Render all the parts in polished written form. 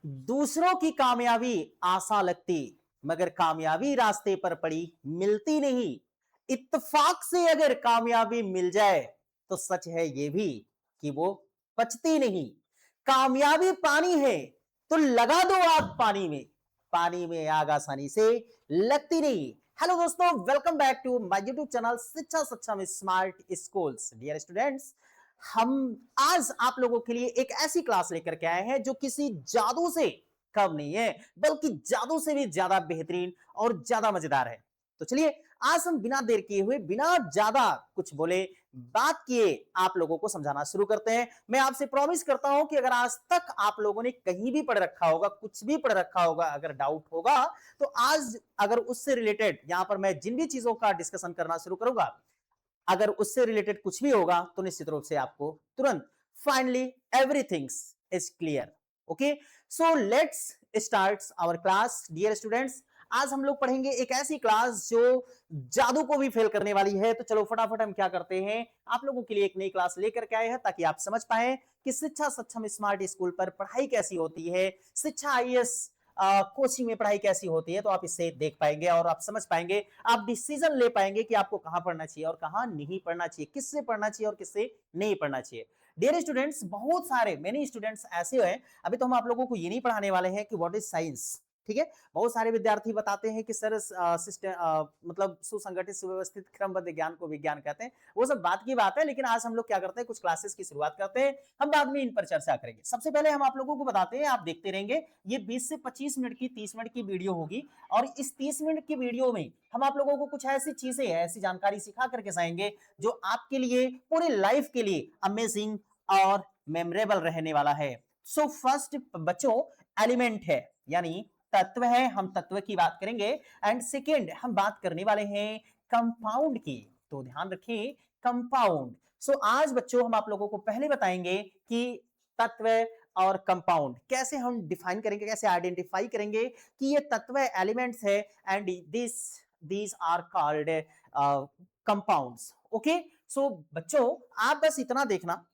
दूसरों की कामयाबी आसान लगती, मगर कामयाबी रास्ते पर पड़ी मिलती नहीं। इत्तेफाक से अगर कामयाबी मिल जाए तो सच है यह भी कि वो पचती नहीं। कामयाबी पानी है तो लगा दो आग पानी में, पानी में आग आसानी से लगती नहीं। हेलो दोस्तों, welcome back to my YouTube channel Shiksha Saksham smart schools. Dear students, हम आज आप लोगों के लिए एक ऐसी क्लास लेकर के आए हैं जो किसी जादू से कम नहीं है, बल्कि जादू से भी ज्यादा बेहतरीन और ज्यादा मजेदार है। तो चलिए, आज हम बिना देर किए हुए, बिना ज्यादा कुछ बोले बात किए आप लोगों को समझाना शुरू करते हैं। मैं आपसे प्रॉमिस करता हूं कि अगर आज तक आप लोगों ने कहीं भी पढ़ रखा होगा, कुछ भी पढ़ रखा होगा, अगर डाउट होगा तो आज अगर उससे रिलेटेड यहां पर मैं जिन भी चीजों का डिस्कशन करना शुरू करूंगा, अगर उससे रिलेटेड कुछ भी होगा तो निश्चित रूप से आपको तुरंत finally everything is clear. Okay, so let's start our class. Dear students, आज हम लोग पढ़ेंगे एक ऐसी क्लास जो जादू को भी फेल करने वाली है। तो चलो फटाफट हम क्या करते हैं, आप लोगों के लिए एक नई क्लास लेकर के आए हैं ताकि आप समझ पाए कि शिक्षा सक्षम स्मार्ट स्कूल पर पढ़ाई कैसी होती है, शिक्षा आईएएस कोचिंग में पढ़ाई कैसी होती है। तो आप इससे देख पाएंगे और आप समझ पाएंगे, आप डिसीजन ले पाएंगे कि आपको कहां पढ़ना चाहिए और कहां नहीं पढ़ना चाहिए, किससे पढ़ना चाहिए और किससे नहीं पढ़ना चाहिए। डियर स्टूडेंट्स, बहुत सारे मेनी स्टूडेंट्स ऐसे हैं, अभी तो हम आप लोगों को ये नहीं पढ़ाने वाले हैं कि व्हाट इज साइंस। ठीक है, बहुत सारे विद्यार्थी बताते हैं कि सर सिस्टम मतलब सुसंगठित सुव्यवस्थित क्रमबद्ध ज्ञान को विज्ञान कहते हैं। वो सब बात की बात है, लेकिन आज हम लोग क्या करते हैं, कुछ क्लासेस की शुरुआत करते हैं, हम बाद में इन पर चर्चा करेंगे। सबसे पहले हम आप लोगों को बताते हैं, आप देखते रहेंगे, ये 20 से 25 मिनट की 30 मिनट की वीडियो होगी और इस 30 मिनट की वीडियो में हम आप लोगों को कुछ ऐसी चीजें, ऐसी जानकारी सिखा करके जाएंगे जो आपके लिए पूरी लाइफ के लिए अमेजिंग और मेमोरेबल रहने वाला है। सो फर्स्ट बच्चों, एलिमेंट है यानी तत्व है, हम तत्व की बात करेंगे। एंड सेकेंड, हम बात करने वाले हैं कंपाउंड की। तो ध्यान रखिए, कंपाउंड। सो आज बच्चों हम आप लोगों को पहले बताएंगे कि तत्व और कंपाउंड कैसे हम डिफाइन करेंगे, कैसे आइडेंटिफाई करेंगे कि ये तत्व एलिमेंट्स है and these are called compounds. Okay, so बच्चों आप बस इतना देखना,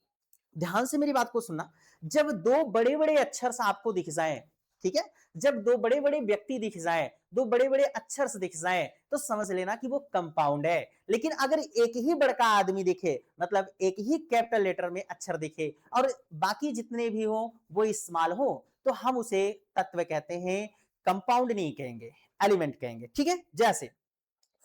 ध्यान से मेरी बात को सुनना। जब दो बड़े बड़े अक्षर आपको दिख जाएं, ठीक है, जब दो बड़े बड़े व्यक्ति दिख जाएं, दो बड़े बड़े अक्षर से दिख जाएं, तो समझ लेना कि वो कंपाउंड है। लेकिन अगर एक ही बड़का आदमी दिखे, मतलब एक ही कैपिटल लेटर में अक्षर दिखे और बाकी जितने भी हो वो स्मॉल हो, तो हम उसे तत्व कहते हैं, कंपाउंड नहीं कहेंगे, एलिमेंट कहेंगे। ठीक है, जैसे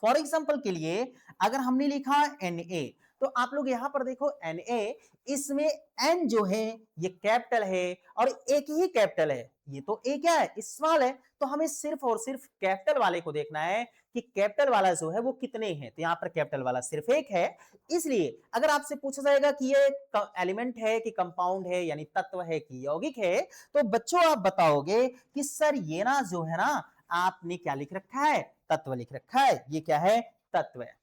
फॉर एग्जाम्पल के लिए अगर हमने लिखा Na, तो आप लोग यहां पर देखो Na, इसमें N जो है ये कैपिटल है और एक ही कैपिटल है, ये तो A क्या है, स्मॉल है। तो हमें सिर्फ और सिर्फ कैपिटल वाले को देखना है कि कैपिटल वाला जो है वो कितने हैं। तो यहां पर कैपिटल वाला सिर्फ एक है। इसलिए अगर आपसे पूछा जाएगा कि ये एलिमेंट है कि कंपाउंड है, यानी तत्व है कि यौगिक है, तो बच्चों आप बताओगे कि सर ये ना जो है ना, आपने क्या लिख रखा है, तत्व लिख रखा है। ये क्या है, तत्व है।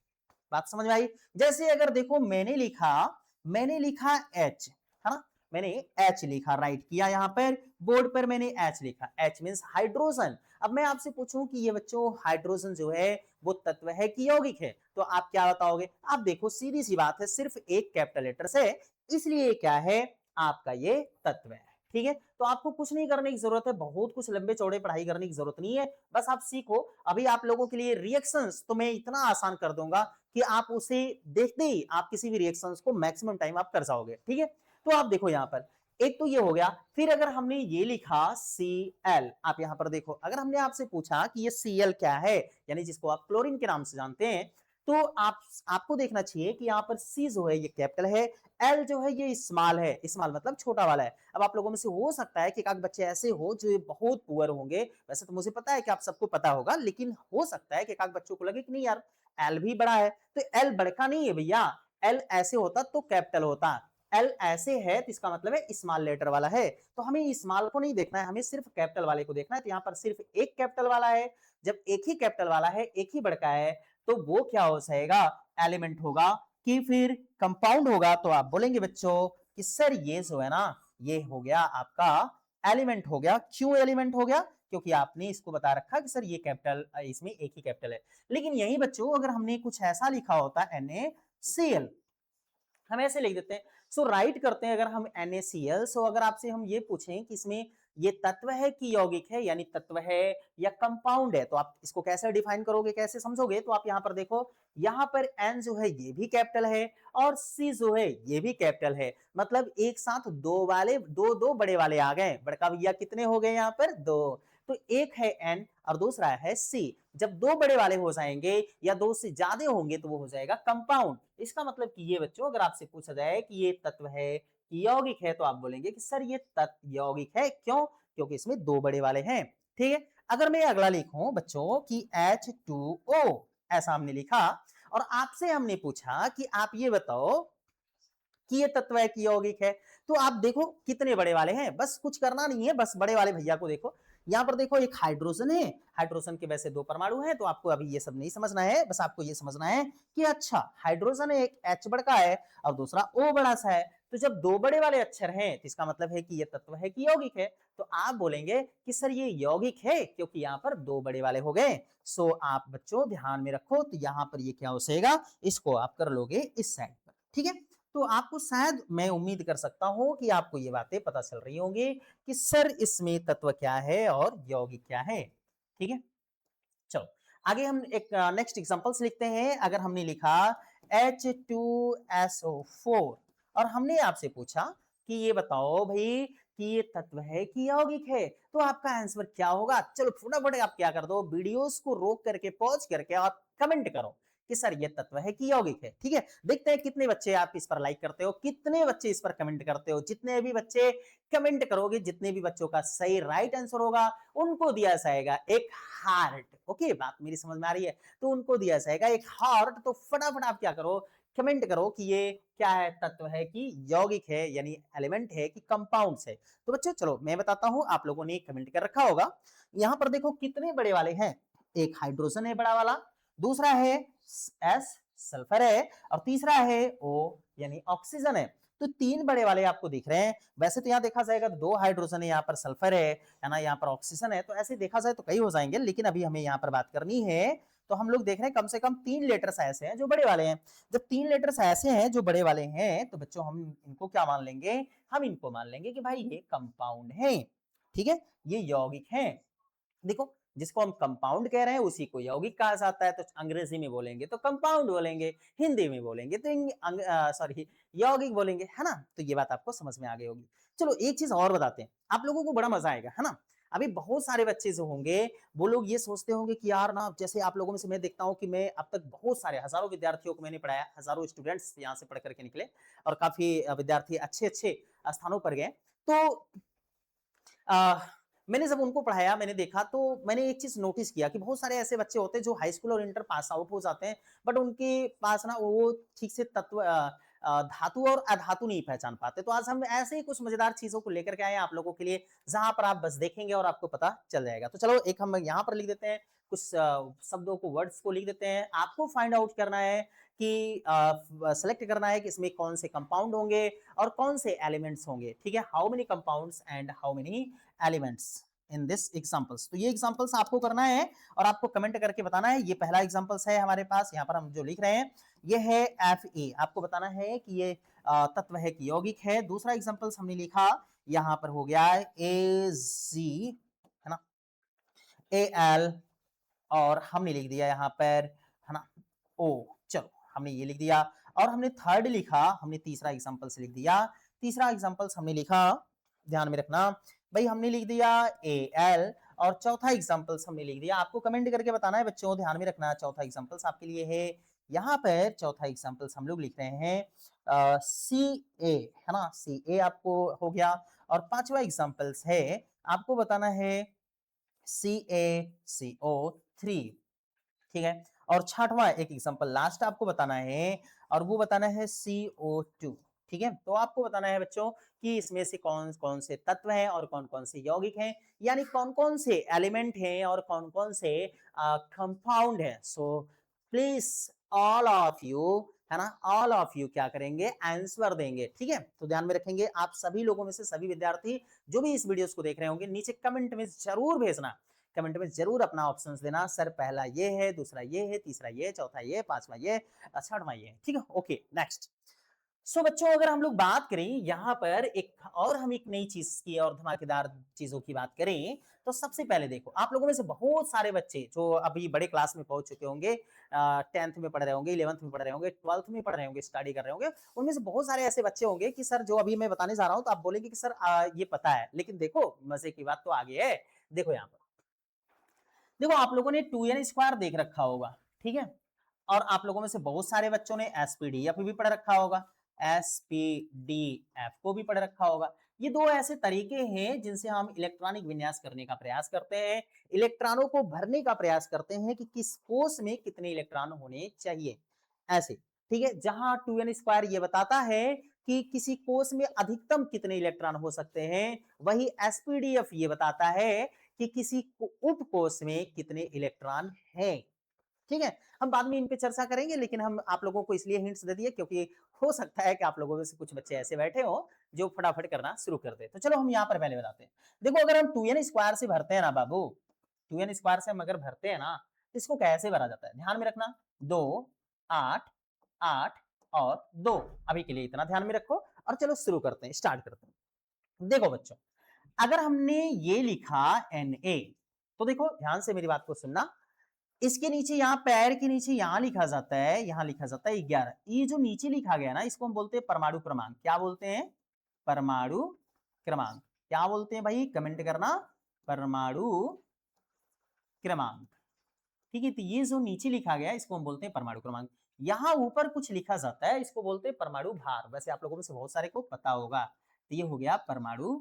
बात समझ में आई। जैसे अगर देखो मैंने लिखा एच, है ना, मैंने एच लिखा, राइट किया, यहां पर बोर्ड पर मैंने एच लिखा, एच मींस हाइड्रोजन। अब मैं आपसे पूछूं कि ये बच्चों हाइड्रोजन जो है वो तत्व है कि यौगिक है, तो आप क्या बताओगे। आप देखो सीधी सी बात है, सिर्फ एक कैपिटल लेटर से, इसलिए क्या है, आपका ये तत्व है। ठीक है, तो आपको कुछ नहीं करने की जरूरत है, बहुत कुछ लंबे चौड़े पढ़ाई करने की जरूरत नहीं है, बस आप सीखो। अभी आप लोगों के लिए रिएक्शंस तो मैं इतना आसान कर दूंगा कि आप उसे देखते ही आप किसी भी रिएक्शंस को मैक्सिमम टाइम आप कर जाओगे। ठीक है, तो आप देखो यहां पर एक तो ये हो गया। फिर अगर हमने ये लिखा Cl, आप यहां पर देखो, अगर हमने आपसे पूछा कि ये Cl क्या है, यानी जिसको आप क्लोरीन के नाम से जानते हैं, तो आपको देखना चाहिए कि यहां पर C जो है ये कैपिटल है, L जो है ये स्मॉल है, स्मॉल मतलब छोटा वाला है। अब आप लोगों में से हो सकता है कि एक बच्चे ऐसे हो जो बहुत पुअर होंगे, वैसे तो मुझे पता है कि आप सबको पता होगा, लेकिन हो सकता है कि एक बच्चों को लगे कि नहीं यार L भी बड़ा है, तो L बड़का नहीं है भैया, L ऐसे होता तो कैपिटल होता, L ऐसे है तो इसका मतलब है स्मॉल लेटर वाला है। तो हमें स्मॉल को नहीं देखना है, हमें सिर्फ कैपिटल वाले को देखना है। तो यहाँ पर सिर्फ एक कैपिटल वाला है, जब एक ही कैपिटल वाला है, एक ही बड़का है, तो वो क्या हो जाएगा, एलिमेंट होगा कि फिर कंपाउंड होगा। तो आप बोलेंगे बच्चों कि सर ये जो है ना, ये हो गया आपका एलिमेंट हो गया। क्यों एलिमेंट हो गया, क्योंकि आपने इसको बता रखा कि सर ये कैपिटल, इसमें एक ही कैपिटल है। लेकिन यही बच्चों अगर हमने कुछ ऐसा लिखा होता NaCl, हम ऐसे लिख देते हैं। सो राइट करते हैं अगर हम NaCl। सो अगर आपसे हम ये पूछें कि इसमें ये तत्व है कि यौगिक है, यानी तत्व है या कंपाउंड है। तो आप इसको कैसे डिफाइन करोगे, कैसे समझोगे, तो आप यहाँ पर देखो, यहाँ पर एन जो है ये भी कैपिटल है और सी जो है ये भी कैपिटल है, मतलब एक साथ दो बड़े वाले आ गए। बड़का भैया कितने हो गए यहाँ पर, दो। तो एक है एन और दूसरा है सी। जब दो बड़े वाले हो जाएंगे या दो से ज्यादा होंगे तो वो हो जाएगा कंपाउंड। इसका मतलब कि ये बच्चों, अगर आपसे पूछा जाए कि ये तत्व है कि यौगिक है, तो आप बोलेंगे कि सर ये तत्व यौगिक है। क्यों? क्योंकि इसमें दो बड़े वाले हैं। ठीक है, अगर मैं अगला लिखूं बच्चों कि H2O, ऐसा हमने लिखा और आपसे हमने पूछा कि आप ये बताओ कि ये तत्व है कि यौगिक है, तो आप देखो कितने बड़े वाले हैं। बस कुछ करना नहीं है, बस बड़े वाले भैया को देखो। यहां पर देखो एक हाइड्रोजन है, हाइड्रोजन के वैसे दो परमाणु हैं, तो आपको अभी ये सब नहीं समझना है, बस आपको ये समझना है कि अच्छा हाइड्रोजन है, एक H बड़ा है और दूसरा O बड़ा सा है। तो जब दो बड़े वाले अक्षर हैं तो इसका मतलब है कि ये तत्व है कि यौगिक है। तो आप बोलेंगे कि सर ये यौगिक है क्योंकि यहाँ पर दो बड़े वाले हो गए। सो आप बच्चों ध्यान में रखो, तो यहाँ पर ये क्या हो जाएगा, इसको आप कर लोगे इस साइड पर। ठीक है, तो आपको शायद, मैं उम्मीद कर सकता हूं कि आपको ये बातें पता चल रही होंगी कि सर इसमें तत्व क्या है और यौगिक क्या है। ठीक है, चलो आगे हम एक नेक्स्ट एग्जांपल्स लिखते हैं। अगर हमने लिखा H2SO4 और हमने आपसे पूछा कि ये बताओ भाई कि ये तत्व है कि यौगिक है, तो आपका आंसर क्या होगा। चलो फटाफट आप क्या कर दो, वीडियोस को रोक करके पॉज करके आप कमेंट करो कि सर ये तत्व है कि यौगिक है। ठीक है, देखते हैं कितने बच्चे आप इस पर लाइक करते हो, कितने बच्चे इस पर कमेंट करते हो। जितने भी बच्चे कमेंट करोगे, जितने भी बच्चों का सही राइट आंसर होगा, उनको दिया जाएगा एक हार्ट। ओके, बात मेरी समझ में आ रही है, तो उनको दिया जाएगा एक हार्ट। तो फटाफट आप क्या करो, कमेंट करो कि ये क्या है, तत्व है कि यौगिक है, यानी एलिमेंट है कि कंपाउंड्स है। तो बच्चों चलो मैं बताता हूं, आप लोगों ने कमेंट कर रखा होगा। यहां पर देखो कितने बड़े वाले हैं, एक हाइड्रोजन है बड़ा वाला, दूसरा है एस सल्फर है और तीसरा है ओ यानी ऑक्सीजन है। तो तीन बड़े वाले आपको दिख रहे हैं। वैसे तो यहाँ देखा जाएगा दो हाइड्रोजन है, यहाँ पर सल्फर है ना, यहाँ पर ऑक्सीजन है, तो ऐसे देखा जाए तो कई हो जाएंगे, लेकिन अभी हमें यहाँ पर बात करनी है। तो हम लोग देख रहे हैं कम से कम तीन लेटर्स ऐसे हैं जो बड़े वाले हैं। जब तीन लेटर्स ऐसे हैं जो बड़े वाले हैं, तो बच्चों हम इनको क्या मान लेंगे, हम इनको मान लेंगे कि भाई ये कंपाउंड है। ठीक है, ये यौगिक है। देखो जिसको हम कंपाउंड कह रहे हैं उसी को यौगिक कहा जाता है। तो अंग्रेजी में बोलेंगे तो कंपाउंड बोलेंगे, हिंदी में बोलेंगे तो सॉरी यौगिक बोलेंगे, है ना। तो ये बात आपको समझ में आ गई होगी। चलो एक चीज और बताते हैं, आप लोगों को बड़ा मजा आएगा, है ना। अभी बहुत सारे बच्चे जो होंगे वो लोग ये सोचते होंगे कि यार ना, जैसे आप लोगों में से मैं देखता हूँ कि मैं अब तक बहुत सारे हजारों विद्यार्थियों को मैंने पढ़ाया, हजारों स्टूडेंट्स यहाँ से पढ़ करके निकले और काफी विद्यार्थी अच्छे अच्छे स्थानों पर गए। तो आ, मैंने जब उनको पढ़ाया, मैंने देखा, तो मैंने एक चीज नोटिस किया कि बहुत सारे ऐसे बच्चे होते हैं जो हाई स्कूल और इंटर पास आउट हो जाते हैं, बट उनके पास ना वो ठीक से तत्व धातु और अधातु नहीं पहचान पाते। तो आज हम ऐसे ही कुछ मजेदार चीजों को लेकर के आए हैं आप लोगों के लिए, जहां पर आप बस देखेंगे और आपको पता चल जाएगा। तो चलो एक हम यहाँ पर लिख देते हैं, कुछ शब्दों को, वर्ड्स को लिख देते हैं। आपको फाइंड आउट करना है कि सेलेक्ट करना है कि इसमें कौन से कंपाउंड होंगे और कौन से एलिमेंट्स होंगे। ठीक है, how many compounds and how many elements in this examples. तो ये एग्जांपल्स आपको करना है और आपको कमेंट करके बताना है। ये पहला एग्जांपल्स है हमारे पास, यहाँ पर हम जो लिख रहे हैं ये है Fe। आपको बताना है कि ये तत्व है कि यौगिक है। दूसरा एग्जांपल्स हमने लिखा, यहाँ पर हो गया है Ag, है ना, Al, और हमने लिख दिया यहाँ पर, है ना, O। चलो हमने ये लिख दिया और हमने थर्ड लिखा, हमने तीसरा एग्जांपल्स लिख दिया। तीसरा एग्जांपल्स हमने लिखा, ध्यान में रखना भाई, हमने लिख दिया Al और चौथा एग्जांपल्स हमने लिख दिया। आपको कमेंट करके बताना है बच्चों, ध्यान में रखना। चौथा एग्जांपल्स आपके लिए है, यहाँ पर चौथा एग्जांपल्स हम लोग लिख रहे हैं Ca, है ना, Ca आपको हो गया। और पांचवा एग्जांपल्स है, आपको बताना है CaCO3। ठीक है, और छठवां एक एग्जांपल लास्ट आपको बताना है और वो बताना है CO2। ठीक है, तो आपको बताना है बच्चों कि इसमें से कौन कौन से तत्व हैं और कौन कौन से यौगिक हैं, यानी कौन कौन से एलिमेंट हैं और कौन कौन से कंपाउंड हैं। So please all of you, है ना, ऑल ऑफ यू क्या करेंगे, आंसर देंगे। ठीक है, तो ध्यान में रखेंगे आप सभी लोगों में से सभी विद्यार्थी जो भी इस वीडियोस को देख रहे होंगे, नीचे कमेंट में जरूर भेजना, कमेंट में जरूर अपना ऑप्शंस देना। सर पहला ये है, दूसरा ये है, तीसरा ये, चौथा ये, पांचवा ये, छठवां ये। ठीक है, ओके नेक्स्ट। सो बच्चों अगर हम लोग बात करें यहाँ पर एक नई चीज की और धमाकेदार चीजों की बात करें तो सबसे पहले देखो आप लोगों में से बहुत सारे बच्चे जो अभी बड़े क्लास में पहुंच चुके होंगे, 10th में पढ़ रहे होंगे, 11th में पढ़ रहे होंगे, 12th में पढ़ रहे होंगे, स्टडी कर रहे होंगे, उनमें से बहुत सारे ऐसे बच्चे होंगे कि सर जो अभी मैं बताने जा रहा हूं तो आप बोलेंगे कि सर ये पता है, लेकिन देखो मजे की बात तो आगे है। देखो यहाँ पर देखो आप लोगों ने 2n² देख रखा होगा, ठीक है, और आप लोगों में से बहुत सारे बच्चों ने एसपीडीएफ भी पढ़ रखा होगा, एसपीडीएफ को भी पढ़ रखा होगा। ये दो ऐसे तरीके हैं जिनसे हम इलेक्ट्रॉनिक विन्यास करने का प्रयास करते हैं, इलेक्ट्रॉनों को भरने का प्रयास करते हैं कि किस कोष में कितने इलेक्ट्रॉन होने चाहिए, ऐसे, ठीक है। जहां 2n² ये बताता है कि किसी कोष में अधिकतम कितने इलेक्ट्रॉन हो सकते हैं, वही एसपीडीएफ ये बताता है कि किसी उपकोष में कितने इलेक्ट्रॉन हैं। ठीक है, हम बाद में इन पे चर्चा करेंगे, लेकिन हम आप लोगों को इसलिए हिंट्स दे दिए क्योंकि हो सकता है कि आप लोगों में से कुछ बच्चे ऐसे बैठे हो जो फटाफट करना शुरू कर दे। तो चलो हम यहाँ पर पहले बताते हैं। देखो अगर हम 2n² से भरते हैं ना बाबू, 2n² से हम अगर भरते हैं ना, तो इसको कैसे भरा जाता है ध्यान में रखना। 2, 8, 8 और 2, अभी के लिए इतना ध्यान में रखो और चलो शुरू करते हैं, स्टार्ट करते हैं। देखो बच्चों अगर हमने ये लिखा Na, तो देखो ध्यान से मेरी बात को सुनना, इसके नीचे यहाँ पैर के नीचे यहाँ लिखा जाता है, यहाँ लिखा जाता है 11। ये जो नीचे लिखा गया ना इसको हम बोलते हैं परमाणु क्रमांक। क्या बोलते हैं? परमाणु क्रमांक। क्या बोलते हैं भाई? कमेंट करना, परमाणु क्रमांक। ठीक है, तो ये जो नीचे लिखा गया इसको हम बोलते हैं परमाणु क्रमांक। यहाँ ऊपर कुछ लिखा जाता है इसको बोलते हैं परमाणु भार। वैसे आप लोगों में से बहुत सारे को पता होगा। तो ये हो गया परमाणु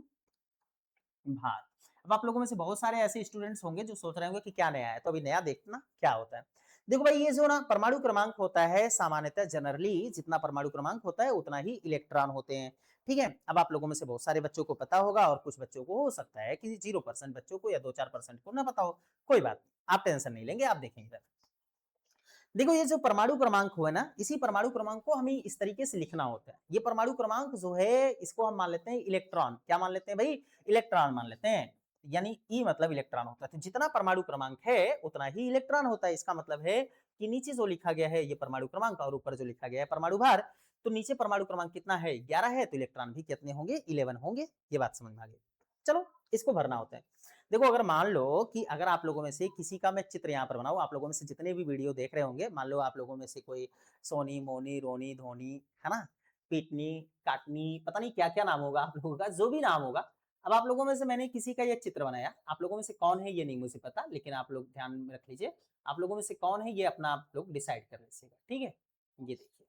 भार। अब आप लोगों में से बहुत सारे ऐसे स्टूडेंट्स होंगे जो सोच रहे होंगे कि क्या नया है, तो अभी नया देखना क्या होता है। देखो भाई ये जो ना परमाणु क्रमांक होता है, सामान्यतः जनरली जितना परमाणु क्रमांक होता है उतना ही इलेक्ट्रॉन होते हैं। ठीक है, अब आप लोगों में से बहुत सारे बच्चों को पता होगा और कुछ बच्चों को हो सकता है कि 0% बच्चों को या 2-4% को ना पता हो, कोई बात नहीं, आप टेंशन नहीं लेंगे, आप देखेंगे। देखो ये जो परमाणु क्रमांक हुआ ना, इसी परमाणु क्रमांक को हमें इस तरीके से लिखना होता है। ये परमाणु क्रमांक जो है इसको हम मान लेते हैं इलेक्ट्रॉन। क्या मान लेते हैं भाई? इलेक्ट्रॉन मान लेते हैं, यानी ई मतलब इलेक्ट्रॉन होता है। तो जितना परमाणु क्रमांक है उतना ही इलेक्ट्रॉन होता है। इसका मतलब है कि नीचे जो लिखा गया है ये परमाणु क्रमांक और ऊपर जो लिखा गया है परमाणु भार, तो नीचे परमाणु क्रमांक कितना है? 11 है, तो इलेक्ट्रॉन भी कितने होंगे? 11 होंगे। ये बात समझ में आ गई। चलो इसको भरना होता है। देखो अगर मान लो कि अगर आप लोगों में से किसी का मैं चित्र यहाँ पर बनाऊं, आप लोगों में से जितने भी वीडियो देख रहे होंगे, मान लो आप लोगों में से कोई सोनी, मोनी, रोनी, धोनी, है ना, पीटनी, काटनी, पता नहीं क्या क्या नाम होगा आप लोगों का, जो भी नाम होगा। अब आप लोगों में से मैंने किसी का ये चित्र बनाया, आप लोगों में से कौन है ये नहीं मुझे पता, लेकिन आप लोग ध्यान में रख लीजिए, आप लोगों में से कौन है ये अपना आप लोग डिसाइड कर लीजिएगा। ठीक है, ये देखिए,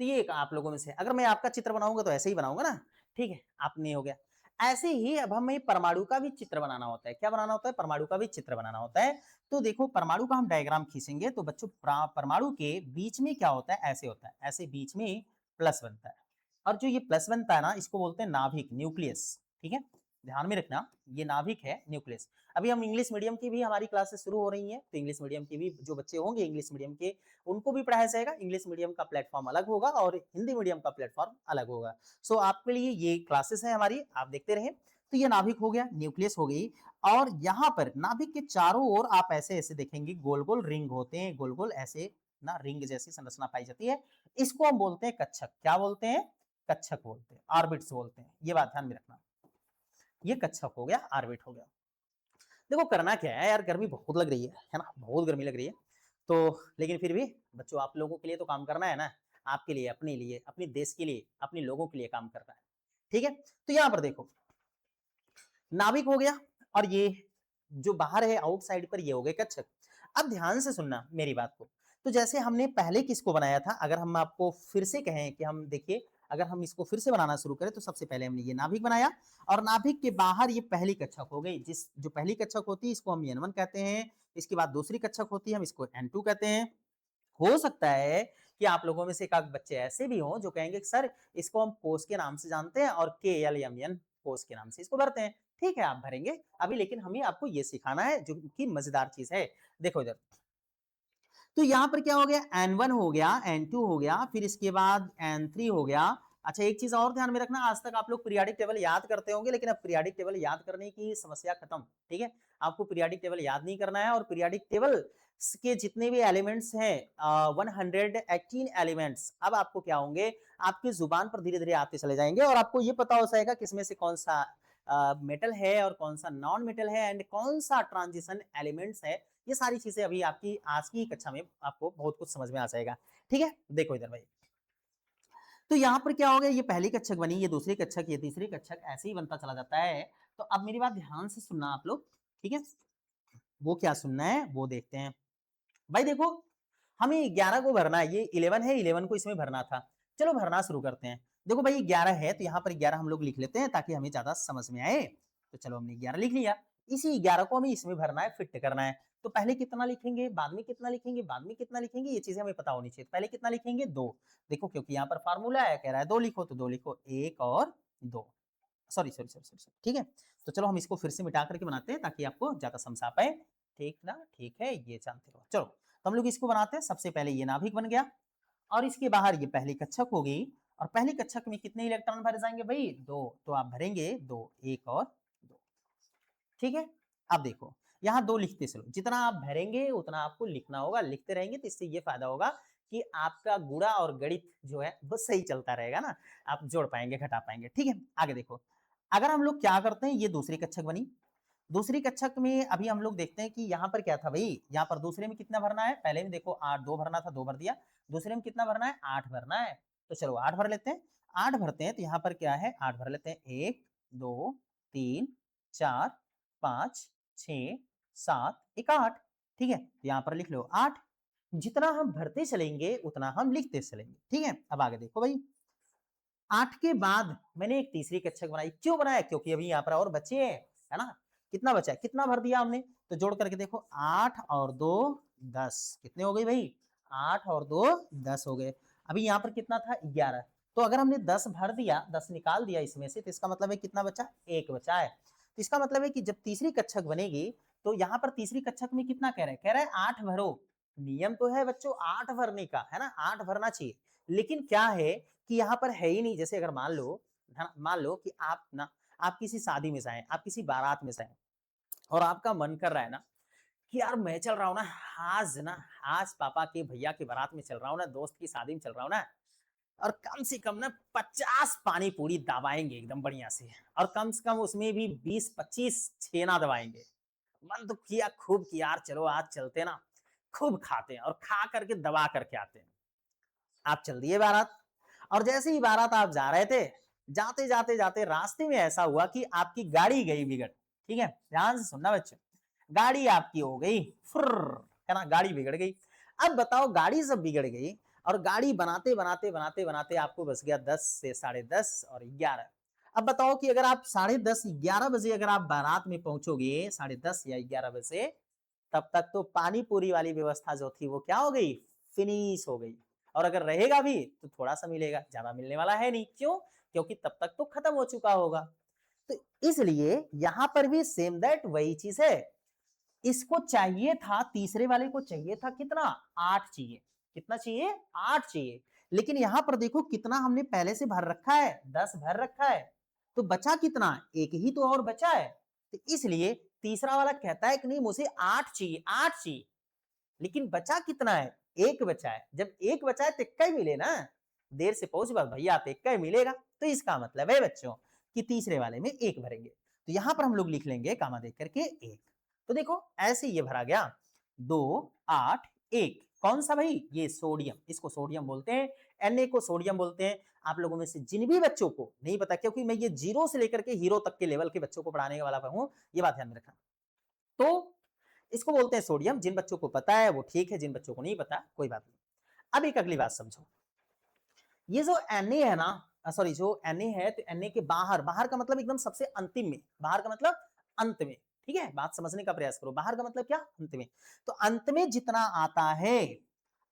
तो ये एक आप लोगों में से अगर मैं आपका चित्र बनाऊंगा तो ऐसे ही बनाऊंगा ना। ठीक है, आपने हो गया। ऐसे ही अब हमें परमाणु का भी चित्र बनाना होता है। क्या बनाना होता है? परमाणु का भी चित्र बनाना होता है। तो देखो परमाणु का हम डायग्राम खींचेंगे तो बच्चों परमाणु के बीच में क्या होता है? ऐसे होता है, ऐसे बीच में प्लस बनता है, और जो ये प्लस बनता है ना इसको बोलते हैं नाभिक, न्यूक्लियस। ठीक है, ध्यान में रखना, ये नाभिक है, न्यूक्लियस। अभी हम इंग्लिश मीडियम की भी हमारी क्लासेस शुरू हो रही हैं, तो इंग्लिश मीडियम के भी जो बच्चे होंगे इंग्लिश मीडियम के, उनको भी पढ़ाया जाएगा। इंग्लिश मीडियम का प्लेटफॉर्म अलग होगा और हिंदी मीडियम का प्लेटफॉर्म अलग होगा। सो आपके लिए ये क्लासेस है हमारी, आप देखते रहें। तो ये नाभिक हो गया, न्यूक्लियस हो गई, और यहाँ पर नाभिक के चारों ओर आप ऐसे ऐसे देखेंगे गोल गोल रिंग होते हैं, गोल गोल ऐसे ना रिंग जैसी संरचना पाई जाती है। इसको हम बोलते हैं कक्षक। क्या बोलते हैं? कक्षक बोलते हैं, ऑर्बिट्स बोलते हैं। ये बात ध्यान में रखना, ये कक्षक हो गया, ऑर्बिट हो गया। देखो करना क्या है यार, गर्मी बहुत लग रही है ना, बहुत गर्मी लग रही है। तो लेकिन फिर भी बच्चों आप लोगों के लिए तो काम करना है ना, आपके लिए, अपने लिए, अपने देश के लिए, अपने लोगों के लिए काम करना है। ठीक है, तो यहाँ पर देखो नाभिक हो गया, और ये जो बाहर है आउटसाइड पर ये हो गए कक्षक। अब ध्यान से सुनना मेरी बात को। तो जैसे हमने पहले किसको बनाया था, अगर हम आपको फिर से कहें कि हम देखिए, अगर हम इसको फिर से बनाना शुरू करें तो सबसे पहले हमने ये नाभिक बनाया, और नाभिक के बाहर ये पहली कक्षक हो गई। जिस जो पहली कक्षक होती है इसको हम N1 कहते हैं, इसके बाद दूसरी कक्षक होती है हम इसको N2 कहते हैं। हो सकता है कि आप लोगों में से एक आध बच्चे ऐसे भी हों जो कहेंगे सर इसको हम कोष के नाम से जानते हैं और KLMN कोष के नाम से इसको भरते हैं। ठीक है, आप भरेंगे अभी, लेकिन हमें आपको ये सिखाना है जो कि मजेदार चीज है। देखो इधर, तो यहाँ पर क्या हो गया? N1 हो गया, N2 हो गया, फिर इसके बाद N3 हो गया, अच्छा, एक चीज और ध्यान में रखना, आज तक आप लोग पीरियोडिक टेबल याद करते होंगे, लेकिन अब पीरियोडिक टेबल याद करने की समस्या खत्म। ठीक है, आपको पीरियोडिक टेबल याद नहीं करना है, और पीरियोडिक टेबल के जितने भी एलिमेंट्स हैं 118 एलिमेंट्स अब आपको क्या होंगे, आपकी जुबान पर धीरे धीरे आते चले जाएंगे, और आपको ये पता हो जाएगा किसमें से कौन सा मेटल है और कौन सा नॉन मेटल है, एंड कौन सा ट्रांजिशन एलिमेंट्स है। ये सारी चीजें अभी आपकी आज की कक्षा में आपको बहुत कुछ समझ में आ जाएगा। ठीक है, देखो इधर भाई, तो यहाँ पर क्या हो गया, ये पहली कक्षक बनी, ये दूसरी कक्षक, ये तीसरी कक्षक, ऐसे ही बनता चला जाता है। तो अब मेरी बात ध्यान से सुनना आप लोग, ठीक है, वो क्या सुनना है वो देखते हैं। भाई देखो, हमें 11 को भरना है, ये 11 है, 11 को इसमें भरना था। चलो भरना शुरू करते हैं। देखो भाई 11 है, तो यहाँ पर 11 हम लोग लिख लेते हैं ताकि हमें ज्यादा समझ में आए। तो चलो हमने 11 लिख लिया, इसी 11 को हमें इसमें भरना है, फिट करना है। तो पहले कितना लिखेंगे, बाद में कितना लिखेंगे, बाद में कितना लिखेंगे, ये चीजें हमें पता होनी चाहिए। पहले कितना लिखेंगे, 2। देखो क्योंकि यहाँ पर फार्मूला है, कह रहा है 2 लिखो, तो 2 लिखो, 1 और 2। सॉरी सॉरी सॉरी सॉरी, ठीक है। तो चलो हम इसको फिर से मिटा करके बनाते हैं ताकि आपको ज्यादा समझ आ पाए। ठीक ना, ठीक है, ये जानते रहो। चलो तो हम लोग इसको बनाते हैं। सबसे पहले ये नाभिक बन गया, और इसके बाहर ये पहली कक्षक होगी, और पहली कक्षक में कितने इलेक्ट्रॉन भरे जाएंगे भाई, 2। तो आप भरेंगे 2, 1 और 2। ठीक है, अब देखो यहाँ 2 लिखते चलो, जितना आप भरेंगे उतना आपको लिखना होगा, लिखते रहेंगे तो इससे ये फायदा होगा कि आपका गुणा और गणित जो है वो सही चलता रहेगा ना, आप जोड़ पाएंगे घटा पाएंगे। ठीक है, आगे देखो, अगर हम लोग क्या करते हैं, ये दूसरी कक्षक बनी, दूसरी कक्षक में अभी हम लोग देखते हैं कि यहाँ पर क्या था भाई, यहाँ पर दूसरे में कितना भरना है, पहले में देखो 8 2 भरना था, 2 भर दिया। दूसरे में कितना भरना है, 8 भरना है। तो चलो 8 भर लेते हैं, 8 भरते हैं, तो यहाँ पर क्या है, 8 भर लेते हैं, 1 2 3 4 5 6 7 1 8। ठीक है, तो यहाँ पर लिख लो 8। जितना हम भरते चलेंगे उतना हम लिखते चलेंगे। ठीक है, अब आगे देखो भाई, 8 के बाद मैंने एक तीसरी कक्षक बनाई, क्यों बनाया, क्योंकि अभी यहाँ पर और बच्चे हैं, है ना। कितना बचा है, कितना भर दिया हमने, तो जोड़ करके देखो 8 और 2 10, कितने हो गए भाई, 8 और 2 10 हो गए। अभी यहाँ पर कितना था, 11। तो अगर हमने 10 भर दिया, 10 निकाल दिया इसमें से, तो इसका मतलब है कितना बचा, 1 बचा है। तो इसका मतलब है कि जब तीसरी कक्षक बनेगी, तो यहाँ पर तीसरी कक्षक में कितना कह रहे हैं, कह रहे हैं 8 भरो। नियम तो है बच्चों 8 भरने का, है ना, 8 भरना चाहिए। लेकिन क्या है कि यहाँ पर है ही नहीं। जैसे अगर मान लो, मान लो कि आप ना, आप किसी शादी में जाएं, आप किसी बारात में जाएं, और आपका मन कर रहा है ना कि यार मैं चल रहा हूँ ना, आज पापा के भैया की बारात में चल रहा हूँ ना, दोस्त की शादी में चल रहा हूँ ना, और कम से कम ना 50 पानी पूरी दबाएंगे एकदम बढ़िया से, और कम से कम उसमें भी 20-25 छेना दबाएंगे। मन तो किया खूब कि यार चलो आज चलते ना, खूब खाते हैं और खा करके दबा करके आते हैं। आप चल दिए बारात, और जैसे ही बारात आप जा रहे थे, जाते जाते जाते रास्ते में ऐसा हुआ कि आपकी गाड़ी गई बिगड़। ठीक है, ध्यान से सुनना बच्चों, गाड़ी आपकी हो गई फुर, है ना, गाड़ी बिगड़ गई। अब बताओ गाड़ी जब बिगड़ गई, और गाड़ी बनाते बनाते बनाते बनाते आपको बच गया 10 से 10:30 और 11। अब बताओ कि अगर आप 10:30 11 बजे अगर आप बारात में पहुंचोगे 10:30 या 11 बजे, तब तक तो पानी पूरी वाली व्यवस्था जो थी वो क्या हो गई, फिनिश हो गई। और अगर रहेगा भी तो थोड़ा सा मिलेगा, ज्यादा मिलने वाला है नहीं। क्यों, क्योंकि तब तक तो खत्म हो चुका होगा। तो इसलिए यहां पर भी सेम दैट वही चीज है। इसको चाहिए था, तीसरे वाले को चाहिए था कितना, 8 चाहिए। कितना चाहिए, 8 चाहिए। लेकिन यहां पर देखो कितना हमने पहले से भर रखा है, 10 भर रखा है। तो बचा कितना, एक ही तो और बचा है। तो इसलिए तीसरा वाला कहता है कि नहीं मुझे 8 चाहिए, 8 चाहिए। लेकिन बचा कितना है, एक बचा है। जब एक बचा है तो इक्का ही मिले ना, देर से पहुंच बस भैया तो इक्का ही मिलेगा। तो इसका मतलब है बच्चों कि तीसरे वाले में एक भरेंगे। तो यहां पर हम लोग लिख लेंगे कामा देख करके 1। तो देखो ऐसे ये भरा गया 2 8 1। कौन सा भाई, ये सोडियम, इसको सोडियम बोलते हैं, Na को सोडियम बोलते हैं। आप लोगों में से जिन भी बच्चों को नहीं पता, क्योंकि मैं ये 0 से लेकर के हीरो तक के लेवल के बच्चों को पढ़ाने वाला हूं, ये बात ध्यान में रखना। तो इसको बोलते हैं सोडियम। जिन बच्चों को पता है वो ठीक है, जिन बच्चों को नहीं पता कोई बात नहीं। अब एक अगली बात समझो, ये जो Na है ना, सॉरी जो Na है, तो Na के बाहर, बाहर का मतलब एकदम सबसे अंतिम में, बाहर का मतलब अंत में। ठीक है, बात समझने का प्रयास करो, बाहर का मतलब क्या, अंत में। तो अंत में जितना आता है,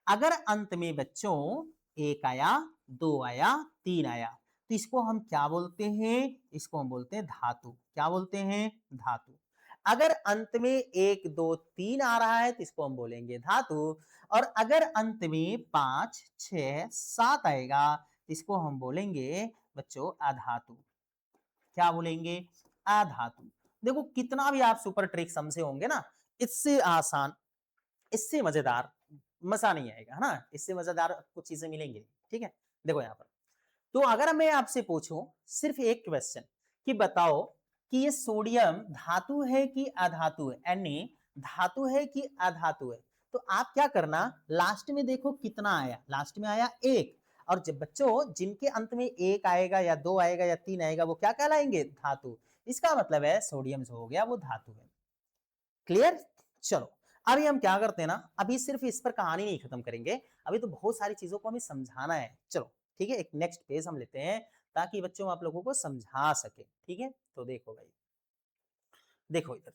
अगर अंत में बच्चों 1 आया, 2 आया, 3 आया, तो इसको हम क्या बोलते हैं, इसको हम बोलते हैं धातु। क्या बोलते हैं, धातु। अगर अंत में 1 2 3 आ रहा है तो इसको हम बोलेंगे धातु। और अगर अंत में 5 6 7 आएगा इसको हम बोलेंगे बच्चों अधातु। क्या बोलेंगे? अधातु। देखो कितना भी आप सुपर ट्रिक समझे होंगे ना, इससे आसान, इससे मजेदार मजा नहीं आएगा, है ना? इससे मजेदार कुछ चीजें मिलेंगी, ठीक है? देखो यहाँ पर, तो अगर मैं आपसे पूछूं सिर्फ एक क्वेश्चन कि बताओ कि ये सोडियम धातु है कि अधातु है, यानी धातु है कि अधातु है, तो आप क्या करना, लास्ट में देखो कितना आया, लास्ट में आया एक, और जब बच्चों जिनके अंत में एक आएगा या दो आएगा या तीन आएगा वो क्या कहलाएंगे? धातु। इसका मतलब है सोडियम जो हो गया वो धातु है। क्लियर? चलो अभी हम क्या करते हैं ना, अभी सिर्फ इस पर कहानी नहीं खत्म करेंगे, अभी तो बहुत सारी चीजों को हमें समझाना है। चलो ठीक है, एक नेक्स्ट पेज हम लेते हैं ताकि बच्चों आप लोगों को समझा सके। ठीक है, तो देखो भाई, देखो इधर,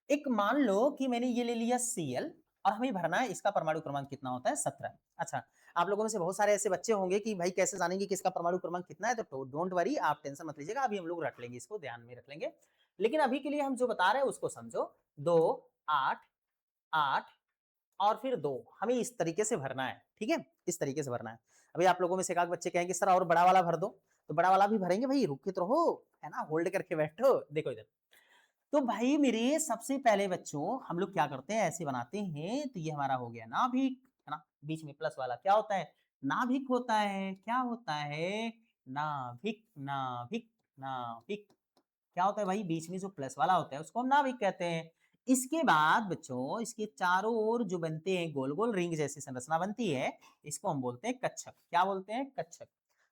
एक मान लो कि मैंने ये ले लिया Cl और हमें भरना है इसका परमाणु क्रमांक कितना होता है? 17। अच्छा, आप लोगों में से बहुत सारे ऐसे बच्चे होंगे कि भाई कैसे जानेंगे कि इसका परमाणु क्रमांक कितना है, तो डोंट वरी, आप टेंशन मत लीजिएगा, अभी हम लोग रख लेंगे, इसको ध्यान में रख लेंगे। लेकिन अभी के लिए हम जो बता रहे हैं उसको समझो। 2, 8, 8 और फिर 2, हमें इस तरीके से भरना है। ठीक है, इस तरीके से भरना है। अभी आप लोगों में से एक आध बच्चे कहेंगे सर और बड़ा वाला भर दो, तो बड़ा वाला भी भरेंगे भाई, रुके तो रहो, है ना, होल्ड करके बैठो। देखो इधर, तो भाई मेरे सबसे पहले बच्चों हम लोग क्या करते हैं, ऐसे बनाते हैं, तो ये हमारा हो गया नाभिक, है ना, बीच में प्लस वाला क्या होता है? नाभिक होता है। क्या होता है? नाभिक, नाभिक, नाभिक। क्या होता है भाई? बीच में जो प्लस वाला होता है उसको हम नाभिक कहते हैं। इसके बाद बच्चों इसके चारों ओर जो बनते हैं गोल गोल रिंग जैसी संरचना बनती है, इसको हम बोलते हैं कक्षक। क्या बोलते हैं? कक्षक।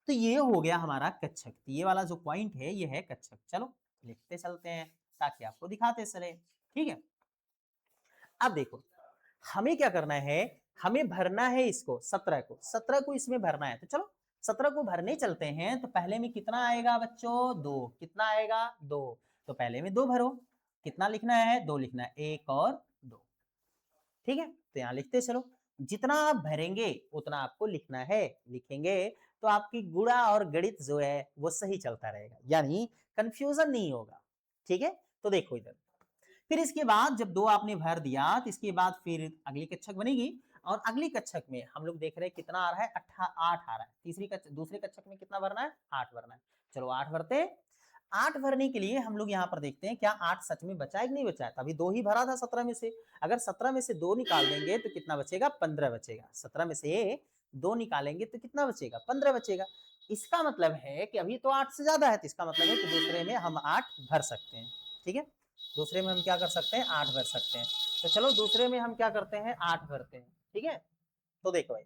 तो ये हो गया हमारा कक्षक, तो ये वाला जो पॉइंट है ये है कक्षक। चलो लिखते चलते हैं ताकि आपको दिखाते चले। ठीक है, अब देखो हमें क्या करना है, हमें भरना है इसको 17 को, 17 को इसमें भरना है, तो चलो 17 को भरने चलते हैं। तो पहले में कितना आएगा बच्चों? 2। कितना आएगा? 2। तो पहले में 2 भरो। कितना लिखना है? 2 लिखना है, 1 और 2। ठीक है, तो यहाँ लिखते चलो, जितना आप भरेंगे उतना आपको लिखना है। लिखेंगे तो आपकी गुणा और गणित जो है वो सही चलता रहेगा, यानी कंफ्यूजन नहीं होगा। ठीक है, तो देखो इधर, फिर इसके बाद जब 2 आपने भर दिया तो इसके बाद फिर अगली कक्षक बनेगी, और अगली कक्षक में हम लोग देख रहे हैं कितना आ रहा है? 8 आ रहा है। दूसरे कक्षक में कितना भरना है? 8 भरना है। चलो 8 भरते हैं। 8 भरने के लिए हम लोग यहाँ पर देखते हैं क्या 8 सच में बचा है कि नहीं बचा है? तभी 2 ही भरा था 17 में से। अगर 17 में से 2 निकाल देंगे तो कितना बचेगा? 15 बचेगा। 17 में से 2 निकालेंगे तो कितना बचेगा? 15 बचेगा। इसका मतलब है कि अभी तो 8 से ज्यादा है, तो इसका मतलब है कि दूसरे में हम 8 भर सकते हैं। ठीक है, दूसरे में हम क्या कर सकते हैं? 8 भर सकते हैं। तो चलो दूसरे में हम क्या करते हैं? 8 भरते हैं। ठीक है, तो देखो भाई,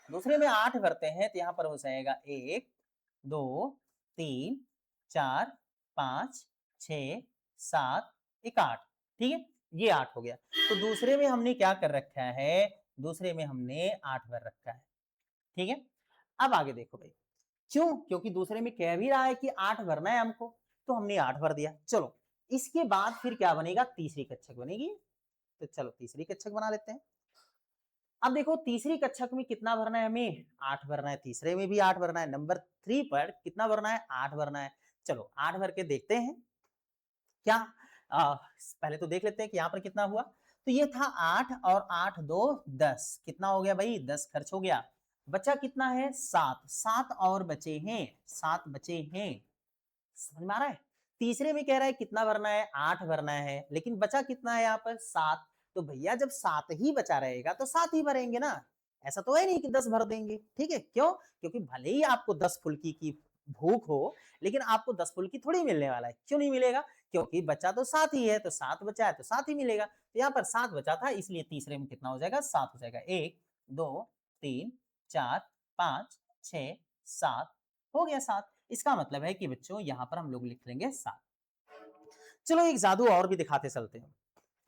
दूसरे में 8 भरते हैं तो यहाँ पर हो जाएगा 1, 2, 3, 4, 5, 6, 7, 1, 8। ठीक है, ये 8 हो गया। तो दूसरे में हमने क्या कर रखा है? दूसरे में हमने 8 भर रखा है। ठीक है, अब आगे देखो भाई, क्यों? क्योंकि दूसरे में कह भी रहा है कि 8 भरना है हमको, तो हमने 8 भर दिया। चलो इसके बाद फिर क्या बनेगा? तीसरी कक्षक बनेगी। तो चलो तीसरी कक्षक बना लेते हैं। अब देखो तीसरी कक्षक में कितना भरना है? हमें 8 भरना है। तीसरे में भी 8 भरना है। नंबर 3 पर कितना भरना है? 8 भरना है। चलो 8 भर के देखते हैं क्या। पहले तो देख लेते हैं कि यहाँ पर कितना हुआ। तो ये था 8 और 8 2 10। कितना हो गया भाई? 10 खर्च हो गया। बचा कितना है? 7। 7 और बचे हैं, 7 बचे हैं। समझ में आ रहा है? तीसरे में कह रहा है कितना भरना है? 8 भरना है, लेकिन बचा कितना है यहाँ पर? 7। तो भैया जब 7 ही बचा रहेगा तो 7 ही भरेंगे ना, ऐसा तो है नहीं कि 10 भर देंगे। ठीक है, क्यों? क्योंकि भले ही आपको 10 फुल्की की भूख हो, लेकिन आपको 10 फुल्की थोड़ी मिलने वाला है। क्यों नहीं मिलेगा? क्योंकि बचा तो 7 ही है, तो 7 बचा है तो 7 ही मिलेगा। तो यहाँ पर 7 बचा था, इसलिए तीसरे में कितना हो जाएगा? 7 हो जाएगा। 1, 2, 3, 4, 5, 6, 7 हो गया 7। इसका मतलब है कि बच्चों यहाँ पर हम लोग लिख लेंगे 7। चलो एक जादू और भी दिखाते चलते हैं।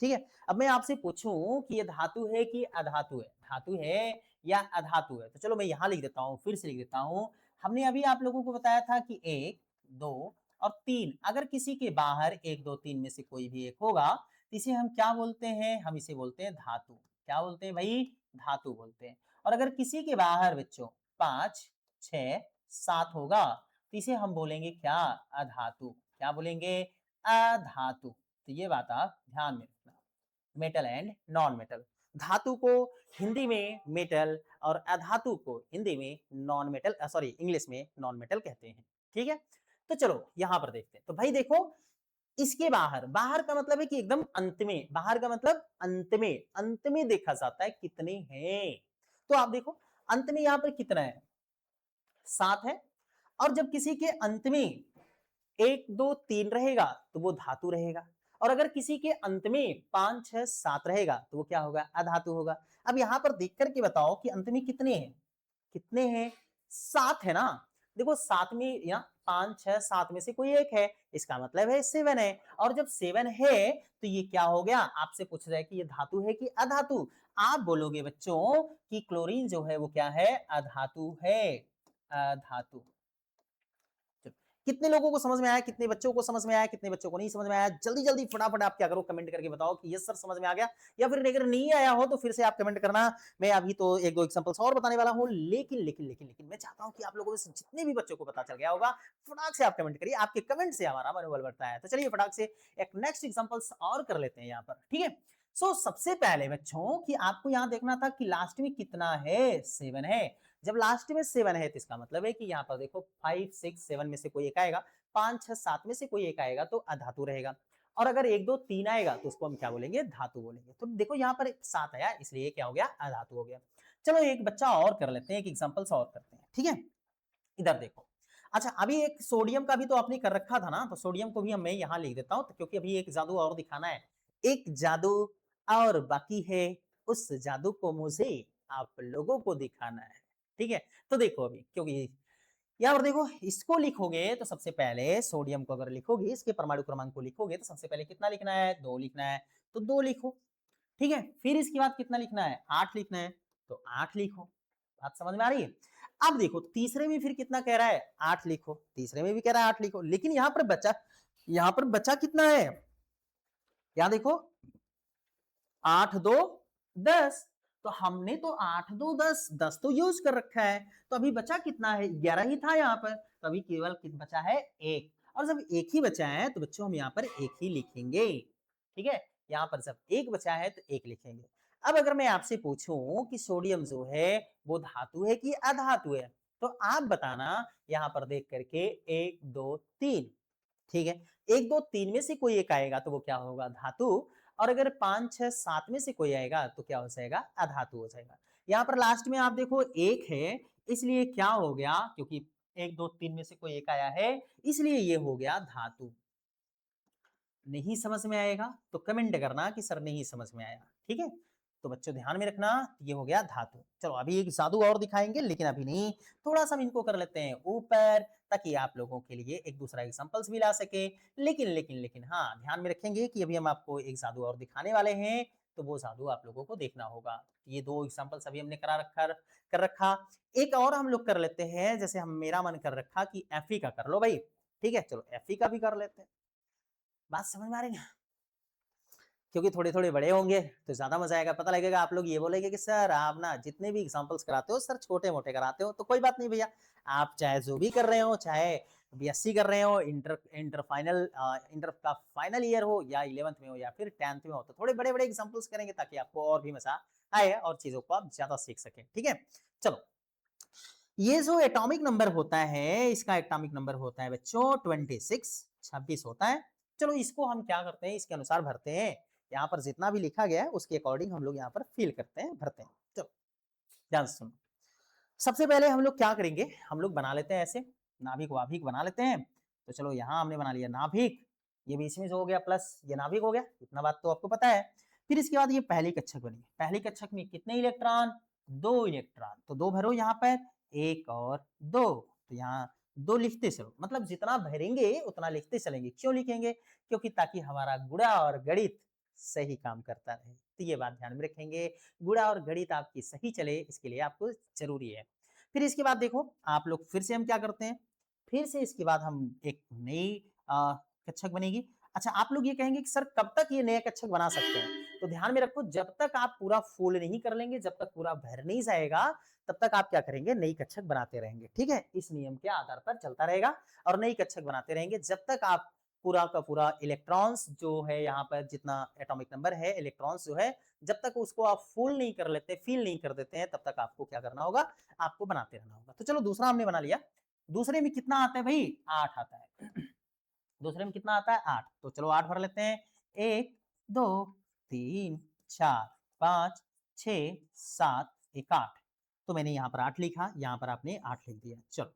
ठीक है, अब मैं आपसे पूछूं कि ये धातु है कि अधातु है? धातु है या अधातु है? तो चलो मैं यहाँ लिख देता हूँ, फिर से लिख देता हूँ। हमने अभी आप लोगों को बताया था कि 1, 2 और 3, अगर किसी के बाहर 1, 2, 3 में से कोई भी एक होगा तो इसे हम क्या बोलते हैं? हम इसे बोलते हैं धातु। क्या बोलते हैं भाई? धातु बोलते हैं। और अगर किसी के बाहर बच्चों 5, 6, 7 होगा तो इसे हम बोलेंगे क्या? अधातु। क्या बोलेंगे? अधातु। तो ये बात आप ध्यान में रखना। मेटल एंड नॉन मेटल धातु को हिंदी में मेटल और अधातु को हिंदी में नॉन मेटल, सॉरी इंग्लिश में नॉन मेटल कहते हैं। ठीक है, तो चलो यहां पर देखते हैं। तो भाई देखो, इसके बाहर, बाहर का मतलब है कि एकदम अंत में, बाहर का मतलब अंत में देखा जाता है कितने हैं। तो आप देखो अंत में यहां पर कितना है, 7 है। और जब किसी के अंत में 1 2 3 रहेगा तो वो धातु रहेगा, और अगर किसी के अंत में 5 6 7 रहेगा तो वो क्या होगा, अधातु होगा। अब यहां पर देख करके बताओ कि अंत में कितने हैं, कितने हैं, 7 है ना। देखो 7 में या 5 6 7 में से कोई एक है, इसका मतलब है 7 है। और जब 7 है तो ये क्या हो गया, आपसे पूछ रहा है कि ये धातु है कि अधातु। आप बोलोगे बच्चों कि क्लोरीन जो है वो क्या है, अधातु है, अधातु। कितने लोगों को समझ में आया, कितने बच्चों को समझ में आया, कितने बच्चों को नहीं समझ में आया, जल्दी जल्दी फटाफट आप क्या करो, कमेंट करके बताओ कि यस सर समझ में आ गया, या फिर अगर नहीं आया हो तो फिर से आप कमेंट करना। मैं अभी तो एक दो एग्जांपल्स और बताने वाला हूं, लेकिन लेकिन लेकिन लेकिन मैं चाहता हूं कि आप लोगों में से जितने भी बच्चों को पता चल गया होगा, फटाक से आप कमेंट करिए, आपके कमेंट से हमारा मनोबल बढ़ता है। तो चलिए फटाक से एक नेक्स्ट एग्जांपल्स और कर लेते हैं यहाँ पर, ठीक है। सबसे पहले बच्चों कि आपको यहाँ देखना था कि लास्ट में कितना है, 7 है। जब लास्ट में 7 है तो इसका मतलब है कि यहाँ पर देखो 5 6 7 में से कोई एक आएगा, 5 6 7 में से कोई एक आएगा तो अधातु रहेगा, और अगर 1 2 3 आएगा तो उसको हम क्या बोलेंगे, धातु बोलेंगे। तो देखो यहाँ पर 7 आया इसलिए क्या हो गया, अधातु हो गया। चलो एक बच्चा और कर लेते हैं, एक एग्जांपल्स और करते हैं, ठीक है। इधर देखो, अच्छा अभी एक सोडियम का भी तो आपने कर रखा था ना, तो सोडियम को भी मैं यहाँ लिख देता हूँ, तो क्योंकि अभी एक जादू और दिखाना है, एक जादू और बाकी है, उस जादू को मुझे आप लोगों को दिखाना है, ठीक है। तो देखो अभी, क्योंकि यहाँ पर देखो इसको लिखोगे तो सबसे पहले सोडियम को अगर लिखोगे, इसके परमाणु क्रमांक को लिखोगे तो सबसे पहले कितना लिखना है, 2 लिखना है, तो 2 लिखो, ठीक है। फिर इसके बाद कितना लिखना है, 8 लिखना है, तो 8 लिखो। बात समझ में आ रही है। अब देखो तीसरे में फिर कितना कह रहा है, 8 लिखो, तीसरे में भी कह रहा है 8 लिखो, लेकिन यहाँ पर बचा कितना है, यहाँ देखो 8 2 10, तो हमने तो 8 2 10 10 तो यूज कर रखा है, तो अभी बचा कितना है, 11 ही था यहाँ पर, तो अभी केवल कितना बचा है, 1। और जब एक ही बचा है तो बच्चों हम यहाँ पर एक ही लिखेंगे, ठीक है। यहाँ पर जब एक बचा है तो एक लिखेंगे। अब अगर मैं आपसे पूछूं कि सोडियम जो है वो धातु है कि अधातु है, तो आप बताना यहाँ पर देख करके 1 2 3, ठीक है। 1 2 3 में से कोई एक आएगा तो वो क्या होगा, धातु। और अगर 5 6 7 में से कोई आएगा तो क्या हो जाएगा, अधातु हो जाएगा। यहाँ पर लास्ट में आप देखो 1 है, इसलिए क्या हो गया, क्योंकि 1 2 3 में से कोई एक आया है, इसलिए ये हो गया धातु। नहीं समझ में आएगा तो कमेंट करना कि सर नहीं समझ में आया, ठीक है। तो बच्चों ध्यान में रखना, ये हो गया धातु। चलो अभी एक जादू और दिखाएंगे, लेकिन अभी नहीं, थोड़ा सा हम इनको कर लेते हैं ऊपर, ताकि आप लोगों के लिए एक दूसरा एग्जांपल्स भी ला सके। लेकिन हाँ ध्यान में रखेंगे कि अभी हम आपको एक जादू और दिखाने वाले हैं, तो वो जादू आप लोगों को देखना होगा। ये 2 एग्जांपल्स अभी हमने कर रखा। एक और हम लोग कर लेते हैं, जैसे हम मेरा मन कर रखा कि Fe का कर लो भाई, ठीक है। चलो Fe का भी कर लेते हैं। बात समझ में आ रही है? क्योंकि थोड़े-थोड़े बड़े होंगे तो ज़्यादा मज़ा आएगा, पता लगेगा आप लोग ये बोलेंगे कि सर आप ना जितने भी एग्ज़ाम्पल्स कराते हो सर छोटे-मोटे कराते हो, तो कोई बात नहीं भैया, आप चाहे जो भी कर रहे हो, चाहे बीएससी कर रहे हो, इंटर का फाइनल ईयर हो या 11th में हो या फिर 10th में हो, तो थोड़े बड़े-बड़े एग्ज़ाम्पल्स करेंगे ताकि आपको और भी मज़ा आए और चीज़ों को आप ज़्यादा सीख सकें, ठीक है? चलो, ये जो एटॉमिक नंबर होता है, इसका एटॉमिक नंबर होता है बच्चों 26, 26 होता है। चलो इसको हम क्या करते हैं, इसके अनुसार भरते हैं। यहाँ पर जितना भी लिखा गया है उसके अकॉर्डिंग हम लोग यहाँ पर फिल करते हैं, भरते हैं। चलो ध्यान से सुनो। सबसे पहले हम लोग क्या करेंगे, हम लोग बना लेते हैं ऐसे, नाभिक वाभिक बना लेते हैं। तो चलो यहाँ हमने बना लिया नाभिक, ये बीच में जो हो गया प्लस, ये नाभिक हो गया, इतना बात तो आपको पता है। फिर इसके बाद ये पहली कक्षक बनी, पहली कक्षक में कितने इलेक्ट्रॉन, 2 इलेक्ट्रॉन, तो 2 भरो यहाँ पर, 1 और 2, तो यहाँ 2 लिखते चलो, मतलब जितना भरेंगे उतना लिखते चलेंगे। क्यों लिखेंगे, क्योंकि ताकि हमारा गुणा और गणित सही काम करता रहे, तो ये बात ध्यान में रखेंगे, गुणा और गणित आपकी सही चले इसके लिए आपको जरूरी है। फिर इसके बाद देखो आप लोग, फिर से हम क्या करते हैं, फिर से इसके बाद हम एक नई कक्षक बनेगी। अच्छा आप लोग ये कहेंगे कि सर कब तक ये नया कक्षक बना सकते हैं, तो ध्यान में रखो जब तक आप पूरा फुल नहीं कर लेंगे, जब तक पूरा भर नहीं जाएगा, तब तक आप क्या करेंगे, नई कक्षक बनाते रहेंगे, ठीक है। इस नियम के आधार पर चलता रहेगा और नई कक्षक बनाते रहेंगे जब तक आप पूरा का पूरा इलेक्ट्रॉन्स जो है यहाँ पर जितना एटॉमिक नंबर है इलेक्ट्रॉन्स जो है जब तक उसको आप फुल नहीं कर लेते फील नहीं कर देते हैं तब तक आपको क्या करना होगा आपको बनाते रहना होगा। तो चलो दूसरा हमने बना लिया। दूसरे में कितना आता है भाई 8 आता है। दूसरे में कितना आता है 8। तो चलो 8 भर लेते हैं 1 2 3 4 5 6 7 1 8। तो मैंने यहाँ पर 8 लिखा, यहाँ पर आपने 8 लिख दिया। चलो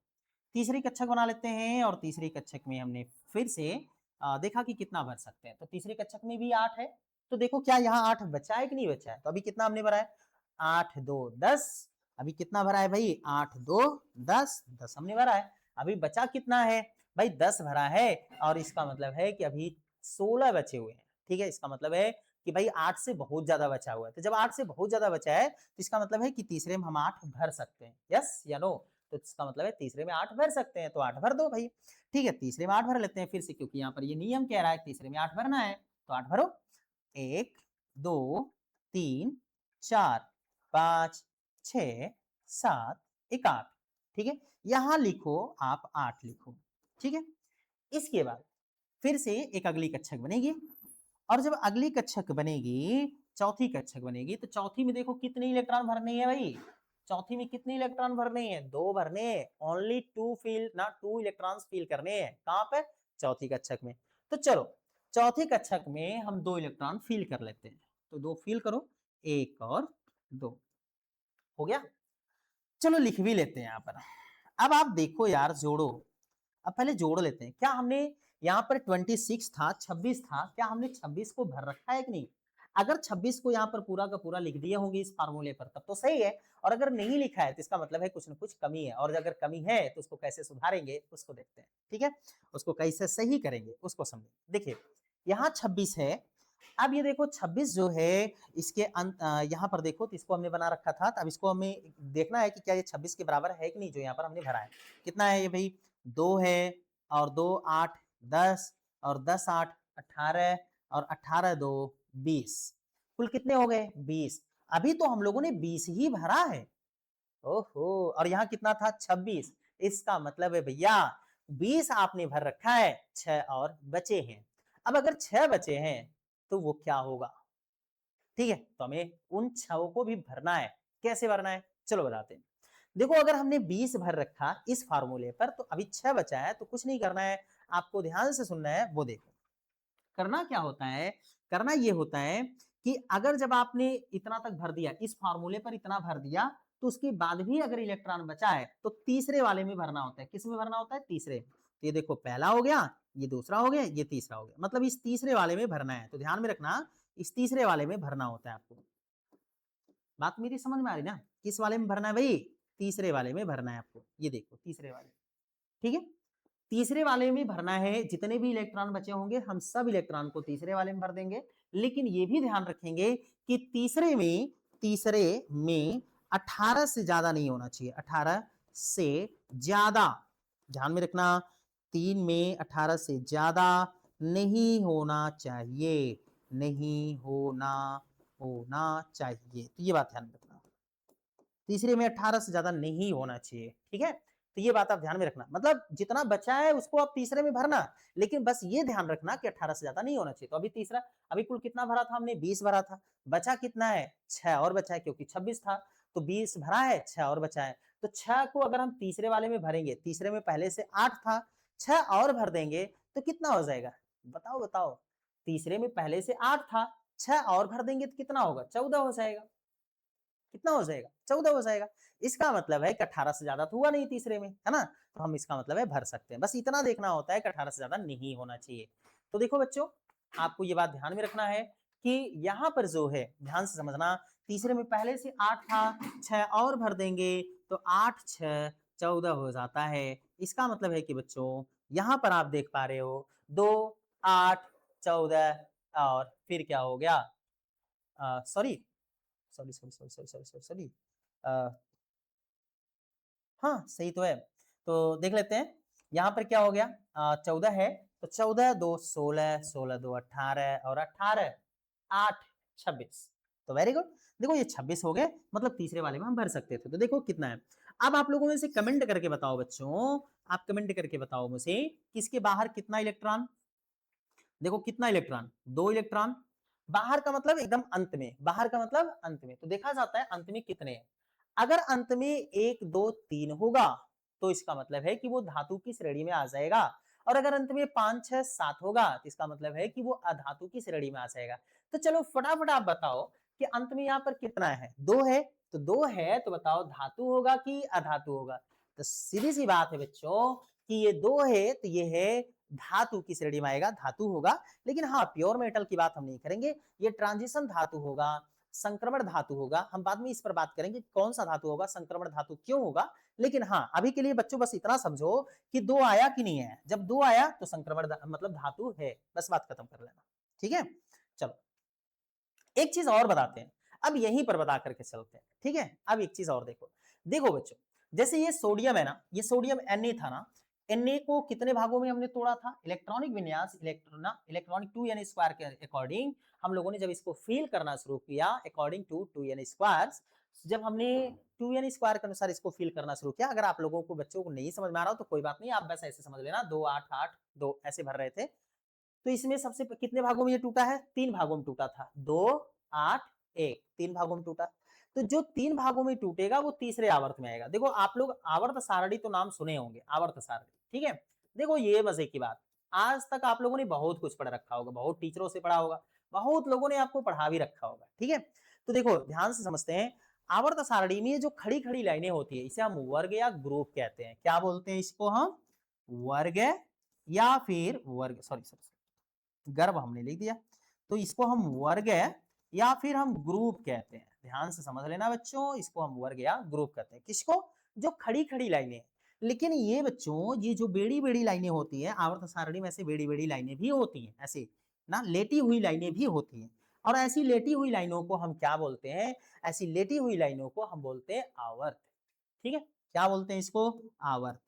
तीसरी कक्षक बना लेते हैं और तीसरी कक्षक में हमने फिर से देखा कि कितना भर सकते हैं। तो तीसरी कक्षक में भी 8 है। तो देखो क्या यहाँ 8 बचा है कि नहीं बचा है। तो अभी कितना हमने भरा है 8 2 10। अभी कितना भरा है भाई 8 2 10 10 हमने भरा है। अभी बचा कितना है भाई 10 भरा है और इसका मतलब है कि अभी 16 बचे हुए हैं। ठीक है, इसका मतलब है कि भाई 8 से बहुत ज्यादा बचा हुआ है। तो जब 8 से बहुत ज्यादा बचा है तो इसका मतलब है कि तीसरे में हम 8 भर सकते हैं। यस या नो। तो इसका मतलब है तीसरे में 8 भर सकते हैं, तो 8 भर दो भाई। ठीक है, तीसरे में 8 भर लेते हैं फिर से, क्योंकि यहाँ पर ये नियम कह रहा है तीसरे में 8 भरना है। तो 8 भरो 1 2 3 4 5 6 7 1 8। ठीक है, यहां लिखो आप 8 लिखो। ठीक है, इसके बाद फिर से एक अगली कक्षक बनेगी और जब अगली कक्षक बनेगी चौथी कक्षक बनेगी तो चौथी में देखो कितने इलेक्ट्रॉन भरने हैं भाई। चौथी में कितने इलेक्ट्रॉन भरने हैं 2 भरने हैं। ओनली 2 फिल ना 2 इलेक्ट्रॉन्स फिल करने हैं। कहां पे चौथी कक्षक में। तो चलो चौथी कक्षक में हम 2 इलेक्ट्रॉन फिल कर लेते हैं। तो 2 फिल करो 1 और 2 हो गया। चलो लिख भी लेते हैं यहाँ पर। अब आप देखो यार जोड़ो। अब पहले जोड़ लेते हैं। क्या हमने यहाँ पर 26 था 26 था, क्या हमने 26 को भर रखा है कि नहीं। अगर 26 को यहाँ पर पूरा का पूरा लिख दिए होंगे इस फार्मूले पर तब तो सही है, और अगर नहीं लिखा है तो इसका मतलब है कुछ ना कुछ कमी है, और अगर कमी है तो उसको कैसे सुधारेंगे उसको देखते हैं। ठीक है, उसको कैसे सही करेंगे उसको समझें। देखिए यहाँ 26 है। अब ये देखो 26 जो है इसके यहाँ पर देखो तो इसको हमने बना रखा था। अब इसको हमें देखना है कि क्या ये 26 के बराबर है कि नहीं जो यहाँ पर हमने भरा है। कितना है ये भाई 2 है और 2 8 10 और 10 8 18 और 18 2 20। कुल कितने हो गए 20। अभी तो हम लोगों ने 20 ही भरा है। ओहो, और यहाँ कितना था 26। इसका मतलब है भैया 20 आपने भर रखा है, 6 और बचे हैं। अब अगर 6 बचे हैं तो वो क्या होगा। ठीक है, तो हमें उन 6 को भी भरना है। कैसे भरना है चलो बताते हैं। देखो अगर हमने 20 भर रखा इस फार्मूले पर तो अभी 6 बचा है, तो कुछ नहीं करना है, आपको ध्यान से सुनना है। वो देखो करना क्या होता है, करना ये होता है कि अगर जब आपने इतना तक भर दिया इस फार्मूले पर इतना भर दिया तो उसके बाद भी अगर इलेक्ट्रॉन बचा है तो तीसरे वाले में भरना होता है। किस में भरना होता है तीसरे। तो ये देखो पहला हो गया, ये दूसरा हो गया, ये तीसरा हो गया, मतलब इस तीसरे वाले में भरना है। तो ध्यान में रखना इस तीसरे वाले में भरना होता है आपको। बात मेरी समझ में आ रही ना, किस वाले में भरना है भाई तीसरे वाले में भरना है आपको। ये देखो तीसरे वाले। ठीक है, तीसरे वाले में भरना है। जितने भी इलेक्ट्रॉन बचे होंगे हम सब इलेक्ट्रॉन को तीसरे वाले में भर देंगे, लेकिन ये भी ध्यान रखेंगे कि तीसरे में 18 से ज्यादा नहीं होना चाहिए। 18 से ज्यादा ध्यान में रखना, 3 में 18 से ज्यादा नहीं होना चाहिए, नहीं होना चाहिए। तो ये बात ध्यान में रखना, तीसरे में 18 से ज्यादा नहीं होना चाहिए। ठीक है, तो ये बात आप ध्यान में रखना, मतलब जितना बचा है उसको आप तीसरे में भरना, लेकिन बस ये ध्यान रखना कि 18 से ज्यादा नहीं होना चाहिए। तो अभी तीसरा, अभी कुल कितना भरा था हमने 20 भरा था, बचा कितना है 6 और बचा है, क्योंकि 26 था तो 20 भरा है 6 और बचा है। तो 6 को अगर हम तीसरे वाले में भरेंगे, तीसरे में पहले से 8 था, 6 और भर देंगे तो कितना हो जाएगा बताओ बताओ। तीसरे में पहले से 8 था, 6 और भर देंगे तो कितना होगा 14 हो जाएगा। कितना हो जाएगा 14 हो जाएगा। इसका मतलब है कि 18 से ज्यादा तो हुआ नहीं तीसरे में, है ना। तो हम इसका मतलब है भर सकते हैं। बस इतना देखना होता है कि 18 से ज्यादा नहीं होना चाहिए। तो देखो बच्चों आपको ये बात ध्यान में रखना है कि यहाँ पर जो है ध्यान से समझना, तीसरे में पहले से 8 था, 6 और भर देंगे तो 8 6 14 हो जाता है। इसका मतलब है कि बच्चों यहाँ पर आप देख पा रहे हो 2 8 14 और फिर क्या हो गया, sorry sorry sorry sorry sorry sorry sorry sorry, हाँ सही तो है। तो देख लेते हैं यहाँ पर क्या हो गया, 14 है तो 14 2 16, 16 2 18 और 18 8 26। तो वेरी गुड, देखो ये 26 हो गए, मतलब तीसरे वाले में हम भर सकते थे। तो देखो कितना है। अब आप लोगों में से कमेंट करके बताओ बच्चों, आप कमेंट करके बताओ मुझे किसके बाहर कितना इलेक्ट्रॉन, देखो कितना इलेक्ट्रॉन, 2 इलेक्ट्रॉन। बाहर का मतलब एकदम अंत में, बाहर का मतलब अंत में, तो देखा जाता है अंत में कितने हैं। अगर अंत में 1 2 3 होगा तो इसका मतलब है कि वो धातु की श्रेणी में आ जाएगा, और अगर अंत में 5 6 7 होगा तो इसका मतलब है कि वो अधातु की श्रेणी में आ जाएगा। तो चलो फटाफट आप बताओ कि अंत में यहाँ पर कितना है, 2 है, तो 2 है तो बताओ धातु होगा कि अधातु होगा। तो सीधी सी बात है बच्चों कि ये 2 है तो ये है धातु की श्रेणी में आएगा, धातु होगा। लेकिन हाँ, प्योर मेटल की बात हम नहीं करेंगे, ये ट्रांजिशन धातु होगा, संक्रमण धातु होगा। हम बाद में इस पर बात करेंगे कौन सा धातु होगा, संक्रमण धातु क्यों होगा। लेकिन हाँ, अभी के लिए बच्चों बस इतना समझो कि 2 आया कि नहीं आया। जब 2 आया तो संक्रमण मतलब धातु है, बस बात खत्म कर लेना। ठीक है, चलो एक चीज और बताते हैं, अब यहीं पर बता करके चलते हैं। ठीक है, अब एक चीज और देखो, देखो बच्चों, जैसे ये सोडियम है ना, ये सोडियम Na था ना, Na को कितने भागों में हमने तोड़ा था, इलेक्ट्रॉनिक विन्यास इलेक्ट्रॉनिक 2n² के अकॉर्डिंग हम लोगों ने जब इसको फील करना शुरू किया अकॉर्डिंग टू 2n², जब हमने 2n² के अनुसार इसको फील करना शुरू किया। अगर आप लोगों को बच्चों को नहीं समझ में आ रहा हो तो कोई बात नहीं, आप बस ऐसे समझ लेना, 2 8 8 2 ऐसे भर रहे थे। तो इसमें सबसे कितने भागों में ये टूटा है, 3 भागों में टूटा था, 2 8 1, 3 भागों में टूटा। तो जो 3 भागों में टूटेगा वो तीसरे आवर्त में आएगा। देखो आप लोग आवर्त सारणी तो नाम सुने होंगे, आवर्त सारणी, ठीक है। देखो ये मजे की बात, आज तक आप लोगों ने बहुत कुछ पढ़ रखा होगा, बहुत टीचरों से पढ़ा होगा, बहुत लोगों ने आपको पढ़ा भी रखा होगा, ठीक है। तो देखो ध्यान से समझते हैं, आवर्त सारणी में जो खड़ी खड़ी लाइनें होती है इसे हम वर्ग या ग्रुप कहते हैं। क्या बोलते हैं इसको हम, वर्ग या फिर वर्ग, सॉरी सॉरी गर्भ हमने लिख दिया, तो इसको हम वर्ग या फिर हम ग्रुप कहते हैं। ध्यान से समझ लेना बच्चों, इसको हम वर्ग या ग्रुप कहते हैं। किसको, जो खड़ी खड़ी लाइनें। लेकिन ये बच्चों, ये जो बेड़ी बेड़ी लाइनें होती है आवर्त सारणी में, ऐसे बेड़ी बेड़ी लाइनें भी होती हैं, ऐसे ना लेटी हुई लाइनें भी होती हैं। और ऐसी लेटी हुई लाइनों को हम क्या बोलते हैं, ऐसी लेटी हुई लाइनों को हम बोलते हैं आवर्त। ठीक है, क्या बोलते हैं इसको, आवर्त।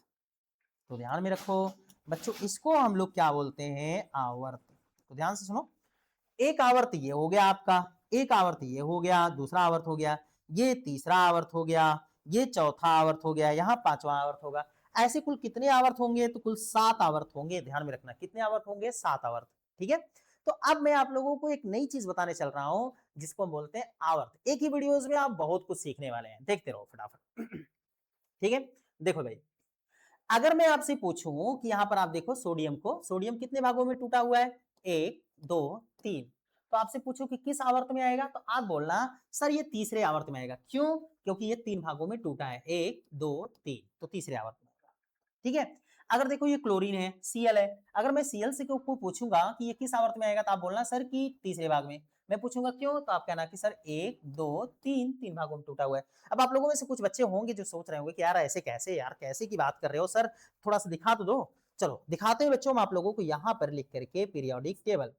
तो ध्यान में रखो बच्चों, इसको हम लोग क्या बोलते हैं, आवर्त। तो ध्यान से सुनो, एक आवर्त ये हो गया आपका, एक आवर्त ये हो गया, दूसरा आवर्त हो गया, ये तीसरा आवर्त हो गया, ये चौथा आवर्त हो गया, यहाँ पांचवा आवर्त होगा। ऐसे कुल कितने आवर्त होंगे, तो कुल 7 आवर्त होंगे। ध्यान में रखना कितने आवर्त होंगे, 7 आवर्त। ठीक है, तो अब मैं आप लोगों को एक नई चीज बताने चल रहा हूं जिसको हम बोलते हैं आवर्त। एक ही वीडियोस में आप बहुत कुछ सीखने वाले हैं, देखते रहो फटाफट। ठीक है, देखो भाई, अगर मैं आपसे पूछूं कि यहां पर आप देखो सोडियम को, सोडियम कितने भागों में टूटा हुआ है, 1 2 3, तो आपसे पूछो कि किस आवर्त में आएगा, तो आप बोलना सर ये तीसरे आवर्त में आएगा। क्यों, क्योंकि ये 3 भागों में टूटा है, 1 2 3, तो तीसरे आवर्त में आएगा। ठीक है, अगर देखो ये क्लोरीन है, Cl है, अगर मैं Cl से को पूछूंगा कि ये किस आवर्त में आएगा, तो आप बोलना सर कि तीसरे भाग में। मैं पूछूंगा क्यों, तो आप कहना कि सर 1 2 3, 3 भागों में टूटा हुआ है। अब आप लोगों में से कुछ बच्चे होंगे जो सोच रहे होंगे कि यार ऐसे कैसे, यार कैसे की बात कर रहे हो सर, थोड़ा सा दिखा तो दो। चलो दिखाते हैं बच्चों हम आप लोगों को, यहां पर लिख करके पीरियोडिक टेबल।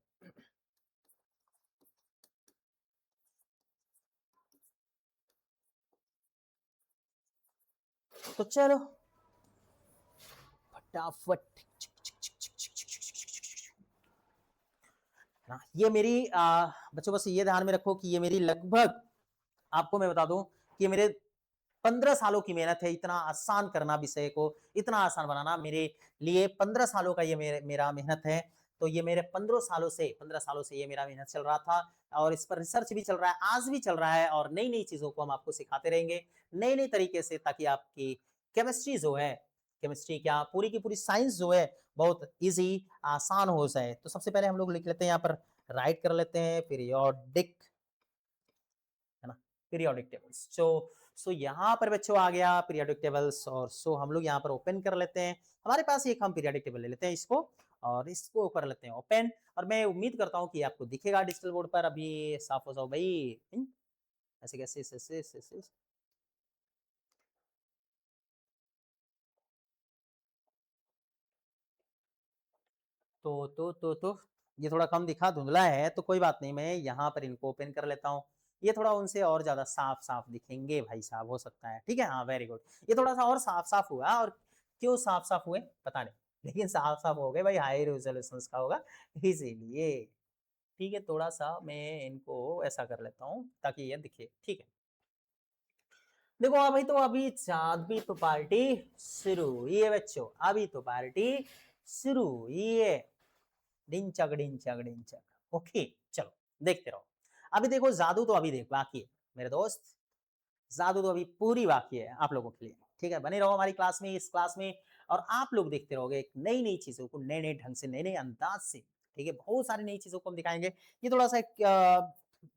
तो चलो फटाफट, ये मेरी बच्चों बस ये ध्यान में रखो कि ये मेरी लगभग, आपको मैं बता दूं कि मेरे 15 सालों की मेहनत है इतना आसान करना, विषय को इतना आसान बनाना मेरे लिए 15 सालों का ये मेरा मेहनत है। तो ये मेरे 15 सालों से ये मेरा मेहनत चल रहा था, और इस पर रिसर्च भी चल रहा है, आज भी चल रहा है, और नई नई चीजों को हम आपको सिखाते रहेंगे नए नए तरीके से, ताकि आपकी केमिस्ट्री जो है, केमिस्ट्री क्या पूरी की पूरी साइंस जो है बहुत इजी आसान हो जाए। तो सबसे पहले हम लोग लिख लेते हैं यहाँ पर, राइट कर लेते हैं पीरियोडिक, है ना, पीरियोडिक टेबल्स। सो यहाँ पर बच्चों आ गया पीरियोडिक टेबल्स, और सो हम लोग यहाँ पर ओपन कर लेते हैं। हमारे पास एक हम पीरियोडिक टेबल ले लेते हैं इसको, और इसको कर लेते हैं ओपन। और मैं उम्मीद करता हूँ कि आपको दिखेगा डिजिटल बोर्ड पर। अभी साफ हो जाओ भाई, ऐसे कैसे ऐसे। तो ये थोड़ा कम दिखा, धुंधला है, तो कोई बात नहीं, मैं यहाँ पर इनको ओपन कर लेता हूँ। ये थोड़ा उनसे और ज्यादा साफ साफ दिखेंगे भाई साहब, हो सकता है। ठीक है, हाँ वेरी गुड, ये थोड़ा सा और साफ साफ हुआ। और क्यों साफ साफ हुए पता नहीं, लेकिन साफ साफ हो गए भाई, हाई रेजोल्यूशन का होगा इसीलिए। ठीक है, थोड़ा सा मैं इनको ऐसा कर लेता हूँ ताकि ये दिखे। ठीक है, देखो अभी तो अभी अभी तो पार्टी शुरू हुई है बच्चों, अभी तो पार्टी शुरू हुई है। डिंचक डिंचक डिंचक। ओके, चलो देखते रहो। अभी देखो जादू तो अभी देख बाकी है मेरे दोस्त, जादू तो अभी पूरी बाकी है आप लोगों के लिए। ठीक है, बने रहो हमारी क्लास में, इस क्लास में, और आप लोग देखते रहोगे नई नई चीजों को, नए नए ढंग से, नए नए अंदाज से। ठीक है, बहुत सारी नई चीजों को हम दिखाएंगे। ये थोड़ा सा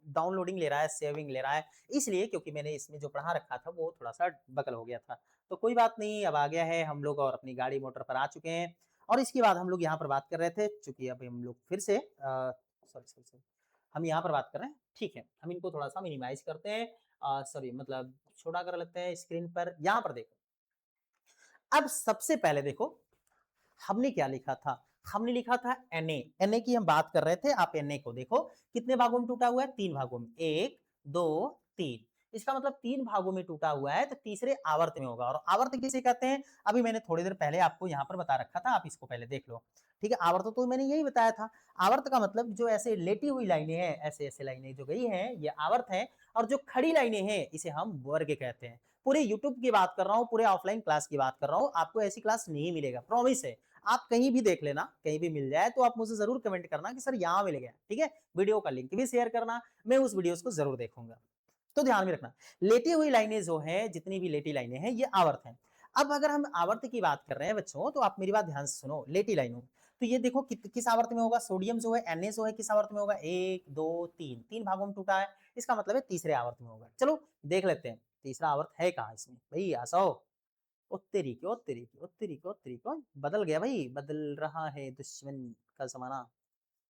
डाउनलोडिंग ले रहा है, सेविंग ले रहा है, इसलिए क्योंकि मैंने इसमें जो पढ़ा रखा था वो थोड़ा सा बकल हो गया था। तो कोई बात नहीं, अब आ गया है हम लोग और अपनी गाड़ी मोटर पर आ चुके हैं। और इसके बाद हम लोग यहाँ पर बात कर रहे थे, चूंकि अभी हम लोग फिर से सॉरी सॉरी सॉरी हम यहाँ पर बात कर रहे हैं। ठीक है, हम इनको थोड़ा सा मिनिमाइज करते हैं, सॉरी मतलब छोटा कर लेते हैं स्क्रीन पर। यहाँ पर देखो, अब सबसे पहले देखो हमने क्या लिखा था, हमने लिखा था Na की हम बात कर रहे थे। आप Na को देखो कितने भागों में टूटा हुआ है, 3 भागों में, 1 2 3। इसका मतलब 3 भागों में टूटा हुआ है, तो तीसरे आवर्त में होगा। और आवर्त किसे कहते हैं, अभी मैंने थोड़ी देर पहले आपको यहाँ पर बता रखा था, आप इसको पहले देख लो। ठीक है, आवर्त तो मैंने यही बताया था। आवर्त का मतलब जो ऐसे लेटी हुई लाइनें हैं, ऐसे ऐसे लाइनें जो गई हैं, ये आवर्त है। और जो खड़ी लाइनें हैं इसे हम वर्ग कहते हैं। पूरे यूट्यूब की बात कर रहा हूँ, पूरे ऑफलाइन क्लास की बात कर रहा हूँ, आपको ऐसी क्लास नहीं मिलेगा, प्रॉमिस है। आप कहीं भी देख लेना, कहीं भी मिल जाए तो आप मुझे जरूर कमेंट करना कि सर यहाँ मिल गया। ठीक है, वीडियो का लिंक भी शेयर करना, मैं उस वीडियो को जरूर देखूंगा। तो ध्यान में रखना, लेटी हुई लाइनें जो है, जितनी भी लेटी लाइनें हैं, ये आवर्त हैं। अब अगर हम आवर्त की बात कर रहे हैं बच्चों, तो आप मेरी बात ध्यान से सुनो। लेटी लाइनों, तो ये देखो किस आवर्त में होगा, सोडियम जो है Na जो है किस आवर्त में होगा, 1 2 3, 3 भागों में टूटा है। इसका मतलब है तीसरे आवर्त में होगा। चलो देख लेते हैं तीसरा आवर्त है कहाँ इसमें। भाई आसाओ, उत्तरी की उत्तरी की उत्तरी की उत्तरी को बदल गया भाई, बदल रहा है दुश्मन का जमाना।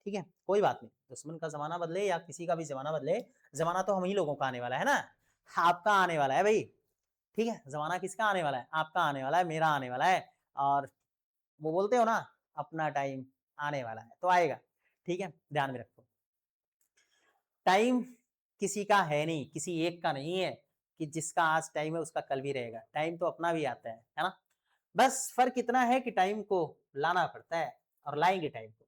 ठीक है, कोई बात नहीं, दुश्मन का जमाना बदले या किसी का भी जमाना बदले, जमाना तो हम ही लोगों का आने वाला है ना, आपका आने वाला है भाई। ठीक है, जमाना किसका आने वाला है, आपका आने वाला है, मेरा आने वाला है। और वो बोलते हो ना, अपना टाइम आने वाला है तो आएगा। ठीक है, ध्यान में रखो, टाइम किसी का है नहीं, किसी एक का नहीं है कि जिसका आज टाइम है उसका कल भी रहेगा। टाइम तो अपना भी आता है ना। बस फर्क इतना है कि टाइम को लाना पड़ता है, और लाएंगे टाइम को।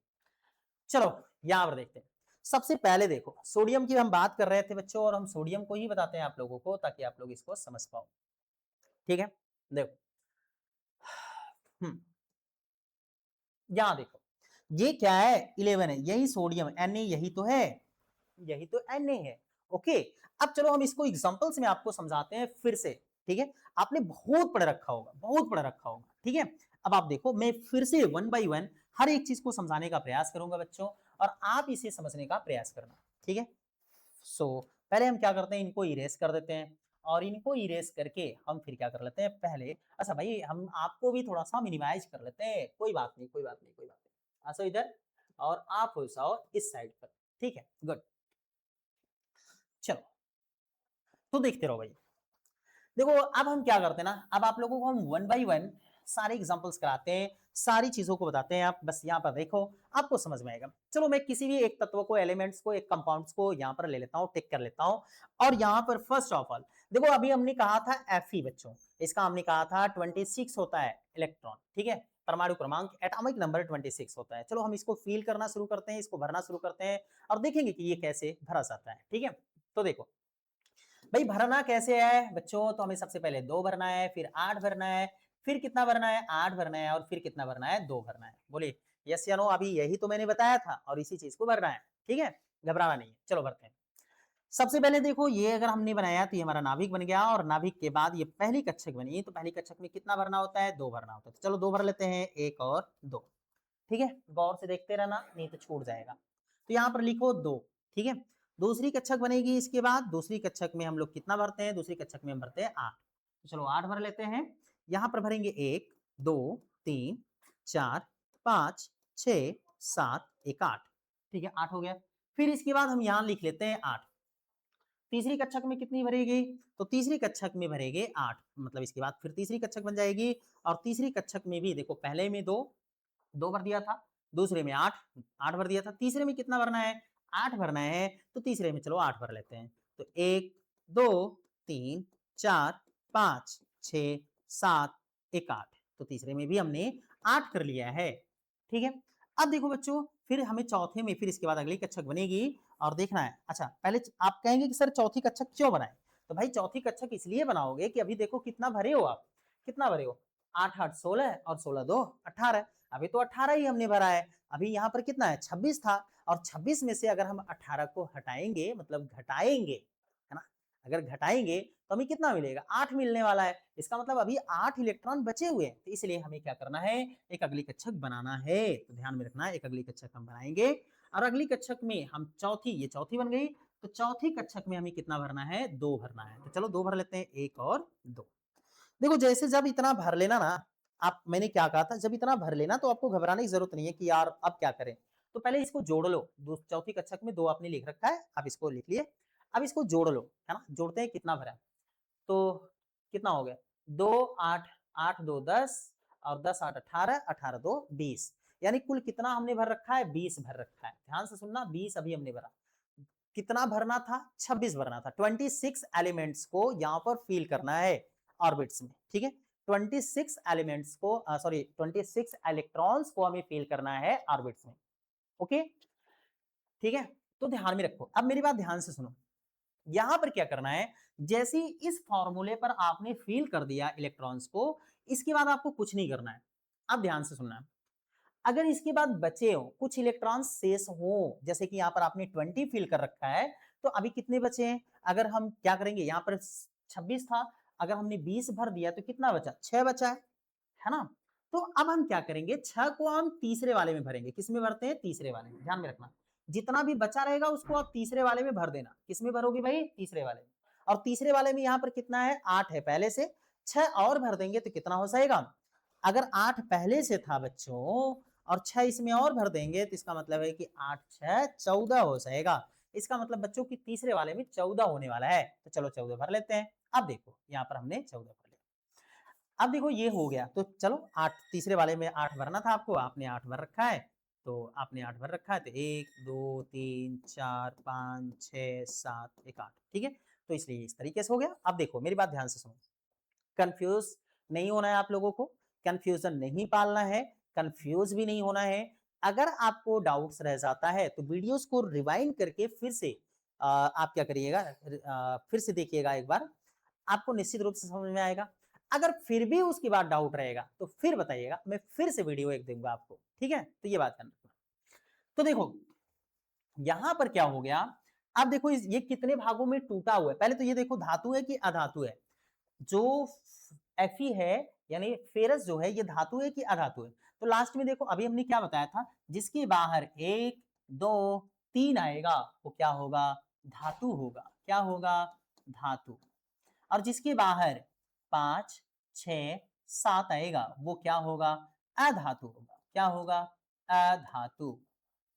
चलो यहां पर देखते हैं। सबसे पहले देखो, सोडियम की हम बात कर रहे थे बच्चों, और हम सोडियम को ही बताते हैं आप लोगों को, ताकि आप लोग इसको समझ पाओ। ठीक है, देखो, यहां देखो, ये क्या है, 11 है, यही सोडियम Na, यही तो है, यही तो Na है। ओके, अब चलो हम इसको एग्जांपल्स में आपको समझाते हैं फिर से। ठीक है, आपने बहुत पढ़ रखा होगा, बहुत पढ़ रखा होगा। ठीक है, अब आप देखो, मैं फिर से वन बाय वन हर एक चीज को समझाने का प्रयास करूंगा बच्चों, और आप इसे समझने का प्रयास करना। ठीक है, पहले हम क्या करते हैं, इनको इरेज कर देते हैं, और इनको इरेज करके हम फिर क्या कर लेते हैं पहले, अच्छा भाई हम आपको भी थोड़ा सा मिनिमाइज कर लेते हैं, कोई बात नहीं कोई बात नहीं कोई बात नहीं, आसो इधर, और आप हो जाओ इस साइड पर। ठीक है, गुड। चलो, तो देखते रहो भाई। देखो अब हम क्या करते हैं ना, अब आप लोगों को हम वन बाय वन सारे एग्जांपल्स कराते हैं, सारी चीजों को बताते हैं। आप बस यहाँ पर देखो, आपको समझ में आएगा। चलो मैं किसी भी एक तत्व को, एलिमेंट्स को, एक कंपाउंड्स को यहाँ पर ले लेता हूँ, टिक कर लेता हूँ। और यहाँ पर फर्स्ट ऑफ ऑल देखो, अभी हमने कहा था Fe बच्चों, इसका हमने कहा था 26 होता है इलेक्ट्रॉन। ठीक है, परमाणु क्रमांक, एटॉमिक नंबर 26 होता है। चलो हम इसको फील करना शुरू करते हैं, इसको भरना शुरू करते हैं, और देखेंगे कि ये कैसे भरा जाता है। ठीक है, तो देखो भाई भरना कैसे है बच्चों, तो हमें सबसे पहले 2 भरना है, फिर 8 भरना है, फिर कितना भरना है, 8 भरना है, और फिर कितना भरना है, 2 भरना है। बोलिए यस या नो, अभी यही तो मैंने बताया था, और इसी चीज को भरना है। ठीक है, घबराना नहीं है। चलो भरते हैं। सबसे पहले देखो, ये अगर हमने बनाया तो ये हमारा नाभिक बन गया, और नाभिक के बाद ये पहली कक्षक बनी, तो पहली कक्षक में कितना भरना होता है, 2 भरना होता है। तो चलो 2 भर लेते हैं, 1 और 2। ठीक है, गौर से देखते रहना, नहीं तो छूट जाएगा। तो यहाँ पर लिखो 2। ठीक है, दूसरी कक्षक बनेगी इसके बाद, दूसरी कक्षक में हम लोग कितना भरते हैं, दूसरी कक्षक में हम भरते हैं 8। तो चलो 8 भर लेते हैं। यहाँ पर भरेंगे 1 2 3 4 5 6 7 1 8। ठीक है, 8 हो गया। फिर इसके बाद हम यहाँ लिख लेते हैं 8। तीसरी कक्षक में कितनी भरेगी, तो तीसरी कक्षक में भरेंगे 8, मतलब इसके बाद फिर तीसरी कक्षक बन जाएगी। और तीसरी कक्षक में भी देखो, पहले में 2 भर दिया था, दूसरे में 8 भर दिया था, तीसरे में कितना भरना है, 8 भरना है। तो तीसरे में चलो 8 भर लेते हैं। तो 1 2 3 4 5 6 7 1 8। तो तीसरे में भी हमने 8 कर लिया है। ठीक है, अब देखो बच्चों, फिर हमें चौथे में फिर इसके बाद अगली कक्षक बनेगी, और देखना है। अच्छा पहले आप कहेंगे कि सर चौथी कक्षक क्यों बनाए, तो भाई चौथी कक्षक इसलिए बनाओगे कि अभी देखो कितना भरे हो आप, कितना भरे हो, 8 8 16 और 16 2 18। अभी तो 18 ही हमने भरा है, अभी यहाँ पर कितना है 26 था, और 26 में से अगर हम 18 को हटाएंगे मतलब घटाएंगे, है ना, अगर घटाएंगे तो हमें कितना मिलेगा 8 मिलने वाला है। इसका मतलब अभी 8 इलेक्ट्रॉन बचे हुए हैं, तो इसलिए हमें क्या करना है, एक अगली कक्षक बनाना है। तो ध्यान में रखना है, एक अगली कक्षक हम बनाएंगे, और अगली कक्षक में हम चौथी, ये चौथी बन गई, तो चौथी कक्षक में हमें कितना भरना है, 2 भरना है। तो चलो 2 भर लेते हैं, 1 और 2। देखो जैसे जब इतना भर लेना ना, आप, मैंने क्या कहा था, जब इतना भर लेना तो आपको घबराने की जरूरत नहीं है कि यार अब क्या करें। तो पहले इसको जोड़ लो, चौथी कक्षक में 2 आपने लिख रखा है, अब इसको लिख लिए, अब इसको जोड़ लो, है ना, जोड़ते हैं कितना भरा, तो कितना हो गया 2 8 8 2 10 और 10 8 18 18 2 20, यानी कुल कितना हमने भर रखा है, 20 भर रखा है। ध्यान से सुनना, 20 अभी हमने भरा, कितना भरना था, 26 भरना था। 26 एलिमेंट्स को यहाँ पर फिल करना है ऑर्बिट्स में, ठीक है। 26 एलिमेंट्स को, सॉरी 26 इलेक्ट्रॉन्स को हमें फिल करना है ऑर्बिट्स में, ओके, ठीक है। तो ध्यान में रखो, अब मेरी बात ध्यान से सुनो, यहां पर क्या करना है, जैसे ही इस फॉर्मूले पर आपने फिल कर दिया इलेक्ट्रॉन्स को, इसके बाद आपको कुछ नहीं करना है। अब ध्यान से सुनना, अगर इसके बाद बचे हो कुछ इलेक्ट्रॉन शेष हो, जैसे कि यहाँ पर आपने 20 फिल कर रखा है, तो अभी कितने बचे हैं, अगर हम क्या करेंगे, यहाँ पर 26 था, अगर हमने 20 भर दिया तो कितना बचा, 6 बचा है ना। तो अब हम क्या करेंगे, 6 को हम तीसरे वाले में भरेंगे, किस में भरते हैं, तीसरे वाले में, ध्यान में रखना, जितना भी बचा रहेगा उसको आप तीसरे वाले में भर देना। किस में भरोगे भाई, तीसरे वाले में, और तीसरे वाले में यहाँ पर कितना है, 8 है पहले से, 6 और भर देंगे तो कितना हो जाएगा, अगर 8 पहले से था बच्चों और 6 इसमें और भर देंगे तो इसका मतलब है कि 8 6 14 हो जाएगा। इसका मतलब बच्चों की तीसरे वाले में 14 होने वाला है, तो चलो 14 भर लेते हैं। अब देखो यहाँ पर हमने 14 भर लिया, अब देखो ये हो गया, तो चलो 8 तीसरे वाले में 8 भरना था आपको, आपने 8 भर रखा है, तो आपने 8 भर रखा है, तो 1 2 3 4 5 6 7 1 8, ठीक है। तो इसलिए इस तरीके से हो गया। अब देखो मेरी बात ध्यान से सुनो, कंफ्यूज नहीं होना है आप लोगों को, कंफ्यूजन नहीं पालना है, कंफ्यूज भी नहीं होना है। अगर आपको डाउट्स रह जाता है तो वीडियोस को रिवाइंड करके फिर से आप क्या करिएगा, फिर से देखिएगा एक बार, आपको निश्चित रूप से समझ में आएगा। अगर फिर भी उसके बाद डाउट रहेगा तो फिर बताइएगा, मैं फिर से वीडियो एक दूंगा आपको, ठीक है। तो ये बात ध्यान रखना। तो देखो यहां पर क्या हो गया, अब देखो ये कितने भागों में टूटा हुआ है, पहले तो ये देखो धातु है कि अधातु है, जो Fe है यानी फेरस जो है ये धातु है कि अधातु है। तो लास्ट में देखो अभी हमने क्या बताया था, जिसके बाहर 1 2 3 आएगा वो क्या होगा, धातु होगा, क्या होगा, धातु। और जिसके बाहर 5 6 7 आएगा वो क्या होगा, अधातु होगा, क्या होगा, अधातु।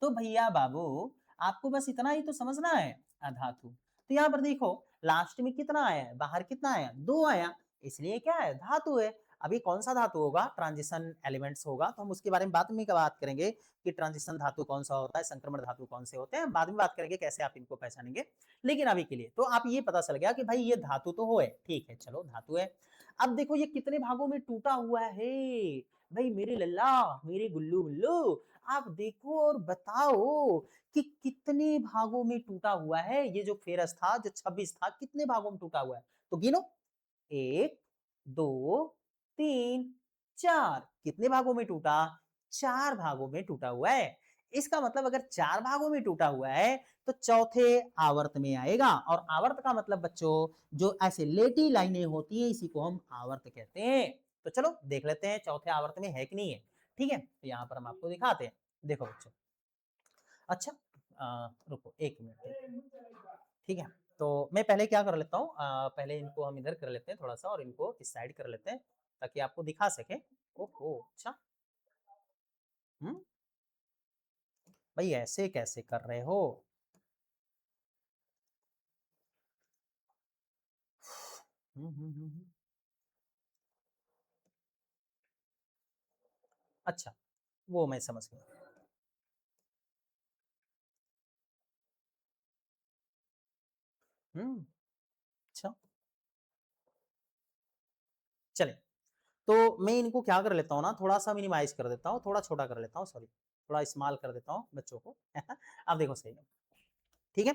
तो भैया बाबू आपको बस इतना ही तो समझना है, अधातु। तो यहाँ पर देखो लास्ट में कितना आया है, बाहर कितना आया, 2 आया, इसलिए क्या है, धातु है। अभी कौन सा धातु होगा, ट्रांजिशन एलिमेंट्स होगा, तो हम उसके बारे में बाद में बात करेंगे कि ट्रांजिशन धातु कौन सा होता है, संक्रमण धातु कौन से होते हैं, बाद में बात करेंगे कैसे आप इनको पहचानेंगे। लेकिन अभी के लिए तो आप ये पता चल गया कि भाई ये धातु तो हो है, ठीक है, चलो धातु है। अब देखो ये कितने भागों में टूटा हुआ है, भाई मेरे लल्ला मेरे गुल्लू गुल्लू, आप देखो और बताओ कि कितने भागों में टूटा हुआ है। ये जो फेरस था, जो 26 था, कितने भागों में टूटा हुआ है, तो गिनो, 1 2 3 4, कितने भागों में टूटा, 4 भागों में टूटा हुआ है। इसका मतलब अगर 4 भागों में टूटा हुआ है तो चौथे आवर्त में आएगा, और आवर्त का मतलब बच्चों जो ऐसे लेटी लाइनें होती है इसी को हम आवर्त कहते हैं। तो चलो देख लेते हैं चौथे आवर्त में है कि नहीं है, ठीक है। तो यहाँ पर हम आपको दिखाते हैं, देखो बच्चों, अच्छा रुको 1 मिनट, ठीक है। तो मैं पहले क्या कर लेता हूँ, पहले इनको हम इधर कर लेते हैं थोड़ा सा, और इनको इस साइड कर लेते हैं ताकि आपको दिखा सके। ओहो अच्छा, हम्म, भाई ऐसे कैसे कर रहे हो, हम्म। अच्छा वो मैं समझ गया, अच्छा चले। तो मैं इनको क्या कर लेता हूँ ना, थोड़ा सा मिनिमाइज कर देता हूँ, थोड़ा छोटा कर लेता हूँ, सॉरी थोड़ा स्मॉल कर देता हूँ बच्चों को अब देखो सही है, ठीक है।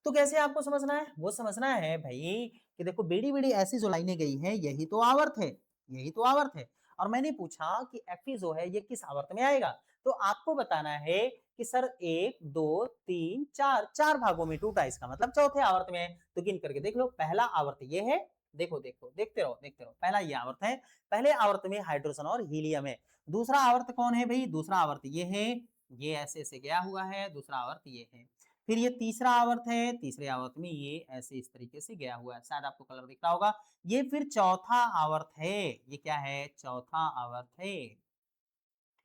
तो कैसे आपको समझना है, वो समझना है भाई कि देखो बेड़ी बेड़ी ऐसी जो लाइनें गई हैं यही तो आवर्त है, यही तो आवर्त है। और मैंने पूछा कि Fe जो है ये किस आवर्त में आएगा, तो आपको बताना है कि सर 1 2 3 4 4 भागों में टूटा, इसका मतलब चौथे आवर्त में है। तो गिन करके देख लो, पहला आवर्त ये है, देखो देखो देखते रहो देखते रहो, पहला ये आवर्त है, पहले आवर्त में हाइड्रोजन और हीलियम है। दूसरा आवर्त कौन है भाई? दूसरा आवर्त ये है, ये ऐसे ऐसे गया हुआ है, दूसरा आवर्त ये है। फिर ये तीसरा आवर्त है, तीसरे आवर्त में ये ऐसे इस तरीके से गया हुआ है, शायद आपको कलर दिख रहा होगा। ये फिर चौथा आवर्त है, ये क्या है? चौथा आवर्त है।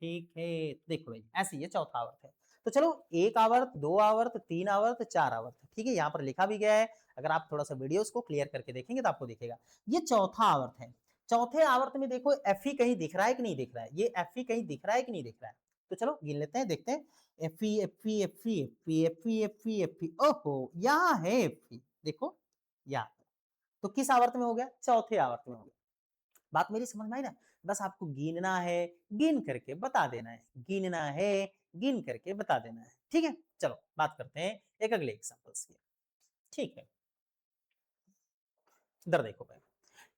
ठीक है, देखो भाई ऐसे ये चौथा आवर्त है। तो चलो, एक आवर्त, दो आवर्त, तीन आवर्त, चार आवर्त, ठीक है, यहाँ पर लिखा भी गया है। अगर आप थोड़ा सा वीडियोस को क्लियर करके देखेंगे तो आपको दिखेगा ये चौथा आवर्त है। चौथे आवर्त में देखो Fe कहीं दिख रहा है कि नहीं दिख रहा है? ये Fe कहीं दिख रहा है कि नहीं दिख रहा है? तो चलो गिन लेते हैं, देखते हैं। Fe, ओहो यहाँ है Fe, देखो यहाँ। तो किस आवर्त में हो गया? चौथे आवर्त में हो गया। बात मेरी समझ में आई ना? बस आपको गिनना है, गिन करके बता देना है, गिनना है, गिन करके बता देना है। ठीक है, चलो बात करते हैं एक अगले एग्जांपल्स की। ठीक है, इधर देखो भाई,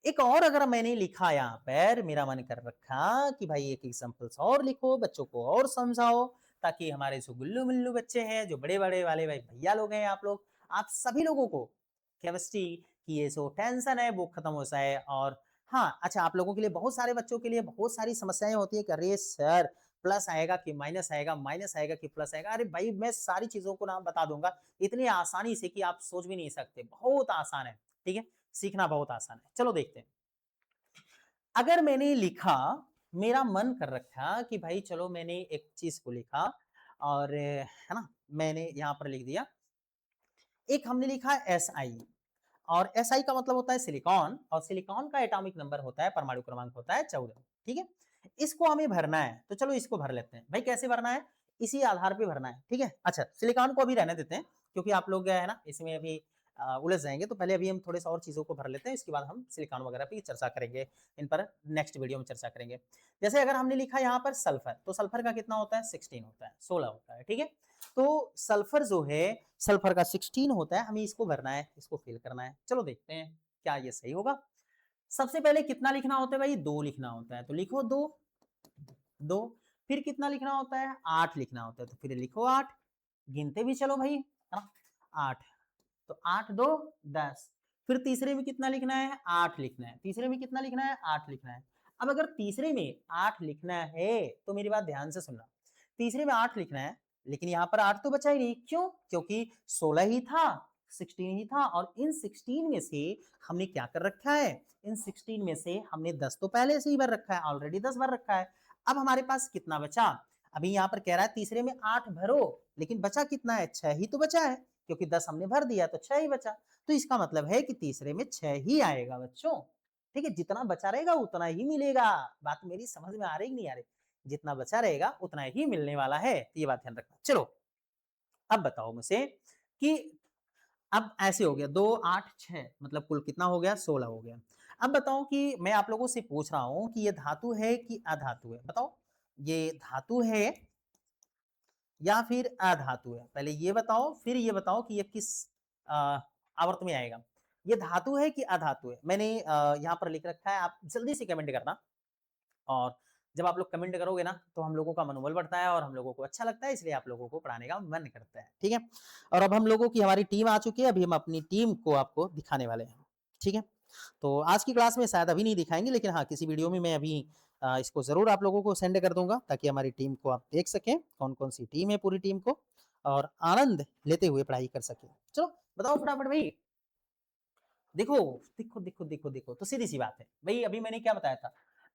एक और अगर मैंने लिखा यहाँ पर, मेरा मन कर रखा कि भाई एक एग्जांपल्स और लिखो, बच्चों को और समझाओ, ताकि हमारे जो गुल्लू मुल्लू बच्चे हैं, जो बड़े बड़े वाले भाई भैया लोग हैं, आप लोग, आप सभी लोगों को केमिस्ट्री की ये जो टेंशन है वो खत्म हो जाए। और हाँ, अच्छा, आप लोगों के लिए, बहुत सारे बच्चों के लिए बहुत सारी समस्याएं होती है कि अरे सर प्लस आएगा कि माइनस आएगा, माइनस आएगा कि प्लस आएगा। अरे भाई मैं सारी चीजों को नाम बता दूंगा इतनी आसानी से कि आप सोच भी नहीं सकते, बहुत आसान है। ठीक है, सीखना बहुत आसान है। चलो देखते हैं। अगर मैंने लिखा, मेरा मन कर रखा कि भाई चलो मैंने एक चीज को लिखा, और है ना, मैंने यहां पर लिख दिया, एक हमने लिखा Si, और Si का मतलब होता है सिलिकॉन, और सिलिकॉन का एटॉमिक नंबर होता है, परमाणु क्रमांक होता है 14। ठीक है, इसको हमें भरना है, तो चलो इसको भर लेते हैं। भाई कैसे भरना है? इसी आधार पे भरना है। ठीक है, अच्छा सिलिकॉन को अभी रहने देते हैं, क्योंकि आप लोग है ना इसमें अभी उलझ जाएंगे। तो पहले अभी हम थोड़े सा और चीजों को भर लेते हैं, इसके बाद हम सिलिकॉन वगैरह पे चर्चा करेंगे, इन पर नेक्स्ट वीडियो में चर्चा करेंगे। जैसे अगर हमने लिखा यहाँ पर सल्फर, तो सल्फर का कितना होता है? 16 होता है, 16 होता है। ठीक है, तो सल्फर जो है, सल्फर का 16 होता है, हमें इसको भरना है, इसको फिल करना है। चलो देखते हैं क्या ये सही होगा। सबसे पहले कितना लिखना होता है भाई? 2 लिखना होता है, तो लिखो 2, 2। फिर कितना लिखना होता है? 8 लिखना होता है, तो फिर लिखो 8। गिनते भी चलो भाई, है ना, 8। तो 8 2 10। फिर तीसरे में कितना लिखना है? 8 लिखना है। तीसरे में कितना लिखना है? 8 लिखना है। अब अगर तीसरे में 8 लिखना है, तो मेरी बात ध्यान से सुनना, तीसरे में 8 लिखना है, लेकिन यहाँ पर 8 तो बचा ही नहीं। क्यों? क्योंकि 16 ही था, 16 ही था, और इन 16 में से हमने क्या कर रखा है? इन 16 में से हमने 10 तो पहले से ही भर रखा है, ऑलरेडी 10 भर रखा है। अब हमारे पास कितना बचा? अभी यहाँ पर कह रहा है तीसरे में 8 भरो, लेकिन बचा कितना है? 6 ही तो बचा है, क्योंकि 10 हमने भर दिया तो 6 ही बचा। तो इसका मतलब है कि तीसरे में 6 ही आएगा बच्चों। ठीक है, जितना बचा रहेगा उतना ही मिलेगा। बात मेरी समझ में आ रही कि नहीं आ रही? जितना बचा रहेगा उतना ही मिलने वाला है, ये बात ध्यान रखना। चलो अब बताओ मुझे कि अब ऐसे हो गया 2 8 6, मतलब कुल कितना हो गया? 16 हो गया। अब बताओ कि मैं आप लोगों से पूछ रहा हूं कि ये धातु है कि अधातु है? बताओ, ये धातु है या फिर अधातु है? पहले ये बताओ, फिर ये बताओ कि ये किस आवर्त में आएगा। ये धातु है कि अधातु है? मैंने यहाँ पर लिख रखा है, आप जल्दी से कमेंट करना। और जब आप लोग कमेंट करोगे ना, तो हम लोगों का मनोबल बढ़ता है और हम लोगों को अच्छा लगता है, इसलिए आप लोगों को पढ़ाने का मन करता है। ठीक है, और अब हम लोगों की हमारी टीम आ चुकी है, अभी हम अपनी टीम को आपको दिखाने वाले हैं। ठीक है, तो आज की क्लास में शायद अभी नहीं दिखाएंगे, लेकिन हाँ किसी वीडियो में मैं अभी इसको जरूर आप लोगों को सेंड कर दूंगा, ताकि हमारी टीम को आप देख सकें, कौन कौन सी टीम है पूरी टीम को, और आनंद लेते हुए पढ़ाई कर सके। चलो बताओ फटाफट भाई। देखो देखो देखो देखो देखो, तो सीधी सी बात है भाई, अभी मैंने क्या बताया था?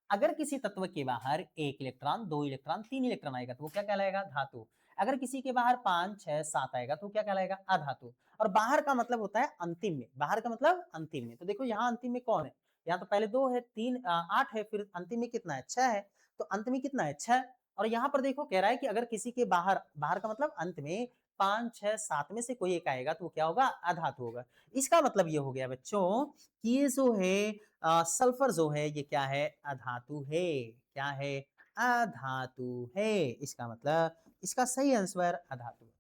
अगर किसी तत्व के बाहर 1 इलेक्ट्रॉन, 2 इलेक्ट्रॉन, 3 इलेक्ट्रॉन आएगा तो वो क्या कहलाएगा? धातु। अगर किसी के बाहर 5 6 7 आएगा तो क्या कहलाएगा? अधातु। और बाहर का मतलब होता है अंतिम में, बाहर का मतलब अंतिम में। तो देखो यहाँ अंतिम में कौन है? यहाँ तो पहले 2 है, 3 8 है, फिर अंतिम में कितना है? 6 है। तो अंत में कितना है? 6। और यहाँ पर देखो कह रहा है कि अगर किसी के बाहर, बाहर का मतलब अंत में 5 6 7 में से कोई एक आएगा तो वो क्या होगा? अधातु होगा। इसका मतलब ये हो गया बच्चों कि ये जो है सल्फर जो है ये क्या है? अधातु है। क्या है? अधातु है। इसका मतलब इसका सही आंसर अधातु है।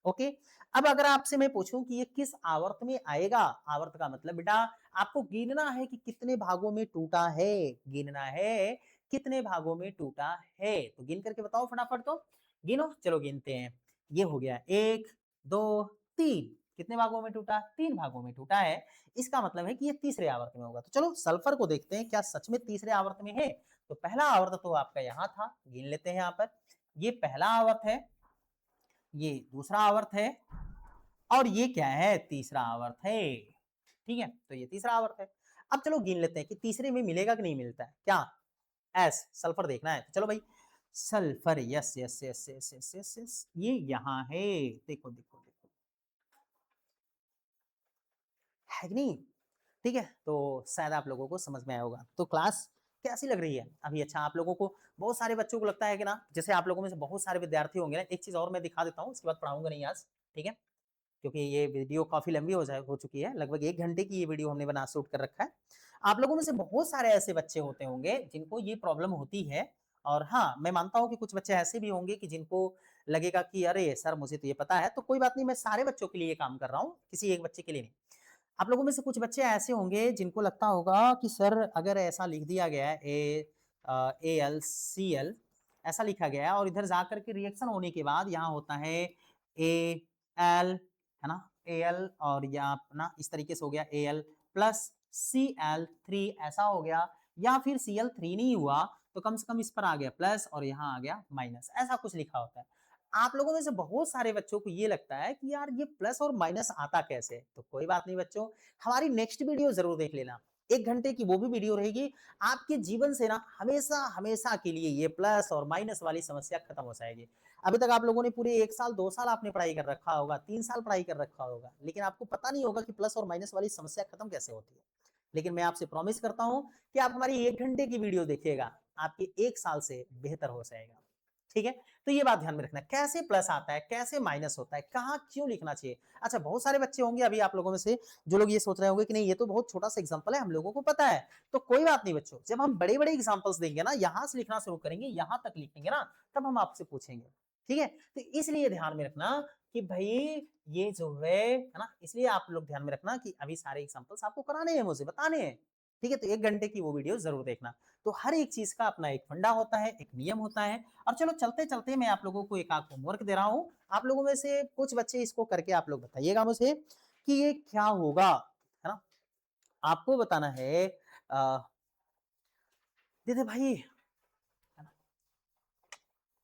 ओके, अब अगर आपसे मैं पूछूं कि ये किस आवर्त में आएगा? आवर्त का मतलब बेटा आपको गिनना है कि कितने भागों में टूटा है, गिनना है कितने भागों में टूटा है? तो गिन करके बताओ फटाफट तो। गिनो, चलो गिनते हैं। ये हो गया 1, 2, 3। कितने भागों में टूटा? 3 भागों में टूटा है। इसका मतलब है कि ये तीसरे आवर्त में होगा। तो चलो सल्फर को देखते हैं, क्या सच में तीसरे आवर्त में है? तो पहला आवर्त तो आपका यहाँ था, गिन लेते हैं यहाँ पर। ये पहला आवर्त है, ये दूसरा आवर्त है और ये क्या है? तीसरा आवर्त है। ठीक है, तो ये तीसरा आवर्त है। अब चलो गिन लेते हैं कि तीसरे में मिलेगा कि नहीं मिलता है। क्या? एस, सल्फर देखना है। तो चलो भाई, sulphur, yes yes yes yes yes yes yes, ये यहाँ है। देखो देखो देखो, है कि नहीं? ठीक है, तो शायद आप लोगों को समझ में आया होगा। तो क्लास कैसी लग रही है अभी? अच्छा, आप लोगों को, बहुत सारे बच्चों को लगता है कि ना, जैसे आप लोगों में से बहुत सारे विद्यार्थी होंगे ना, एक चीज और मैं दिखा देता हूँ, उसके बाद पढ़ाऊंगा नहीं आज, ठीक है, क्योंकि ये वीडियो काफी लंबी हो चुकी है, लगभग 1 घंटे की ये वीडियो हमने बना शूट कर रखा है। आप लोगों में से बहुत सारे ऐसे बच्चे होते होंगे जिनको ये प्रॉब्लम होती है। और हाँ, मैं मानता हूँ कि कुछ बच्चे ऐसे भी होंगे कि जिनको लगेगा कि अरे सर, मुझे तो ये पता है। तो कोई बात नहीं, मैं सारे बच्चों के लिए ये काम कर रहा हूँ, किसी एक बच्चे के लिए नहीं। आप लोगों में से कुछ बच्चे ऐसे होंगे जिनको लगता होगा कि सर, अगर ऐसा लिख दिया गया है AlCl, ऐसा लिखा गया है और इधर जाकर के रिएक्शन होने के बाद यहाँ होता है Al, है ना, Al, और यहाँ अपना इस तरीके से हो गया Al प्लस Cl3, ऐसा हो गया। या फिर Cl3 नहीं हुआ तो कम से कम इस पर आ गया प्लस और यहाँ आ गया माइनस, ऐसा कुछ लिखा होता है। आप लोगों में से बहुत सारे बच्चों को ये लगता है कि यार ये प्लस और माइनस आता कैसे? तो कोई बात नहीं बच्चों, हमारी नेक्स्ट वीडियो जरूर देख लेना, 1 घंटे की वो भी वीडियो रहेगी। आपके जीवन से ना हमेशा हमेशा के लिए ये प्लस और माइनस वाली समस्या खत्म हो जाएगी। अभी तक आप लोगों ने पूरे 1 साल 2 साल आपने पढ़ाई कर रखा होगा, 3 साल पढ़ाई कर रखा होगा, लेकिन आपको पता नहीं होगा कि प्लस और माइनस वाली समस्या खत्म कैसे होती है। लेकिन मैं आपसे प्रॉमिस करता हूं कि आप हमारी 1 घंटे की वीडियो देखिएगा, आपके 1 साल से बेहतर हो जाएगा। ठीक है, तो ये बात ध्यान में रखना, कैसे प्लस आता है, कैसे माइनस होता है, कहाँ क्यों लिखना चाहिए। अच्छा, बहुत सारे बच्चे होंगे अभी आप लोगों में से जो लोग ये सोच रहे होंगे कि नहीं, ये तो बहुत छोटा सा एग्जांपल है, हम लोगों को पता है। तो कोई बात नहीं बच्चों, जब हम बड़े बड़े एग्जांपल्स देंगे ना, यहां से लिखना शुरू करेंगे, यहां तक लिखेंगे ना, तब हम आपसे पूछेंगे। ठीक है, तो इसलिए ध्यान में रखना कि भाई ये जो है ना, इसलिए आप लोग ध्यान में रखना कि अभी सारे एग्जांपल्स आपको कराने हैं, मुझे बताने हैं। ठीक है, तो 1 घंटे की वो वीडियो जरूर देखना। तो हर एक चीज का अपना एक फंडा होता है, एक नियम होता है। और चलो चलते चलते मैं आप लोगों को एक आध होमवर्क दे रहा हूं, आप लोगों में से कुछ बच्चे इसको करके आप लोग बताइएगा मुझे कि ये क्या होगा, है ना, आपको बताना है। दीदी भाई, है ना,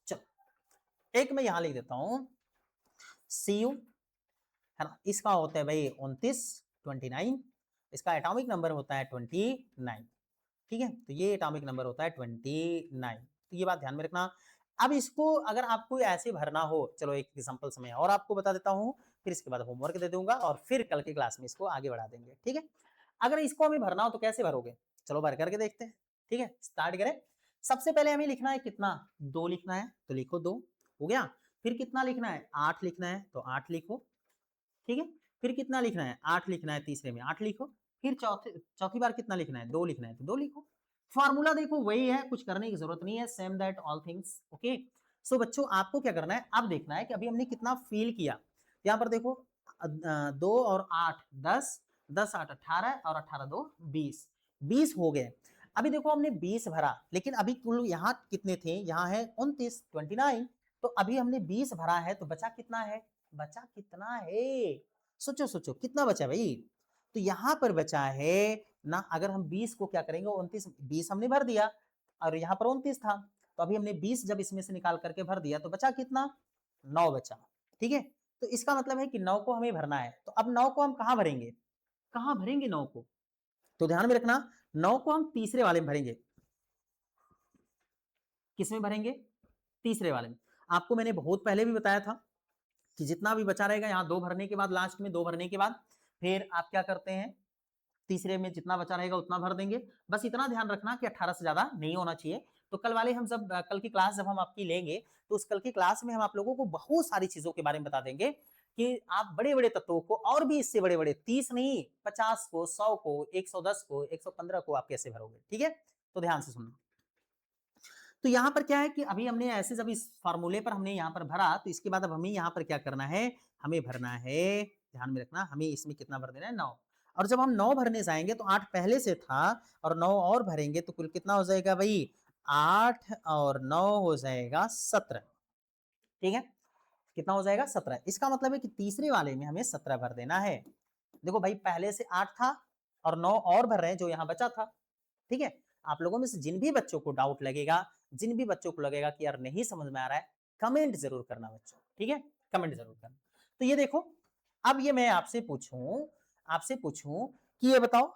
चलो एक मैं यहां लिख देता हूं, CU, है ना, इसका होता है भाई 29, 29, इसका एटॉमिक नंबर होता है 29। ठीक है, तो ये एटॉमिक नंबर होता है 29। तो ये बात ध्यान में रखना। अब इसको अगर आपको ऐसे भरना हो, चलो एक एग्जांपल समय और आपको बता देता हूं, फिर इसके बाद होमवर्क दे दूंगा और फिर कल की क्लास में इसको आगे बढ़ा देंगे। ठीक है, अगर इसको हमें भरना हो तो कैसे भरोगे? चलो भर करके देखते हैं। ठीक है, स्टार्ट करें। सबसे पहले हमें लिखना है कितना? 2 लिखना है, तो लिखो 2, हो गया। फिर कितना लिखना है? 8 लिखना है, तो 8 लिखो। ठीक है, फिर कितना लिखना है? 8 लिखना है, तीसरे में 8 लिखो। फिर चौथी बार कितना लिखना है? 2 लिखना है, तो 2 लिखो। फार्मूला देखो वही है, कुछ करने की जरूरत नहीं है, same that all things. Okay, so बच्चों आपको क्या करना है, अब देखना है कि अभी हमने कितना फील किया। यहाँ पर देखो 2 और 8 10, 10 8 18 और 18 2 20, 20 हो गए। अभी देखो हमने 20 भरा, लेकिन अभी कुल यहाँ कितने थे? यहाँ है 29, 29। तो अभी हमने 20 भरा है, तो बचा कितना है? बचा कितना है? सोचो सोचो कितना बचा भाई। तो यहां पर बचा है ना, अगर हम 20 को क्या करेंगे, 29, 20 हमने भर दिया और यहाँ पर 29 था, तो अभी हमने 20 जब इसमें से निकाल करके भर दिया, तो बचा कितना? 9 बचा। ठीक है, तो इसका मतलब है कि 9 को हमें भरना है। तो अब 9 को हम कहां भरेंगे? कहां भरेंगे 9 को? तो ध्यान में रखना, 9 को हम तीसरे वाले में भरेंगे। किसमें भरेंगे? तीसरे वाले में। आपको मैंने बहुत पहले भी बताया था कि जितना भी बचा रहेगा, यहाँ 2 भरने के बाद, लास्ट में 2 भरने के बाद फिर आप क्या करते हैं, तीसरे में जितना बचा रहेगा उतना भर देंगे। बस इतना ध्यान रखना कि 18 से ज्यादा नहीं होना चाहिए। तो कल वाले हम जब कल की क्लास जब हम आपकी लेंगे, तो उस कल की क्लास में हम आप लोगों को बहुत सारी चीजों के बारे में बता देंगे कि आप बड़े बड़े तत्वों को, और भी इससे बड़े बड़े, 30 नहीं, 50 को, 100 को, 110 को, 115 को आप कैसे भरोगे। ठीक है, तो ध्यान से सुनना। तो यहाँ पर क्या है कि अभी हमने ऐसे जब इस फार्मूले पर हमने यहाँ पर भरा, तो इसके बाद अब हमें यहाँ पर क्या करना है, हमें भरना है, ध्यान में रखना, हमें इसमें कितना भर देना है? 9। और जब हम 9 भरने जाएंगे तो 8 पहले से था और 9 और भरेंगे तो कुल कितना हो जाएगा भाई? 8 और 9 हो जाएगा 17। ठीक है, कितना हो जाएगा 17। इसका मतलब है कि तीसरे वाले में हमें 17 भर देना है। देखो भाई पहले से 8 था और 9 और भर रहे हैं जो यहाँ बचा था। ठीक है, आप लोगों में से जिन भी बच्चों को डाउट लगेगा, जिन भी बच्चों को लगेगा कि यार नहीं समझ में आ रहा है, कमेंट जरूर करना बच्चों। ठीक है, कमेंट जरूर करना। तो ये देखो, अब ये मैं आपसे पूछूं कि ये बताओ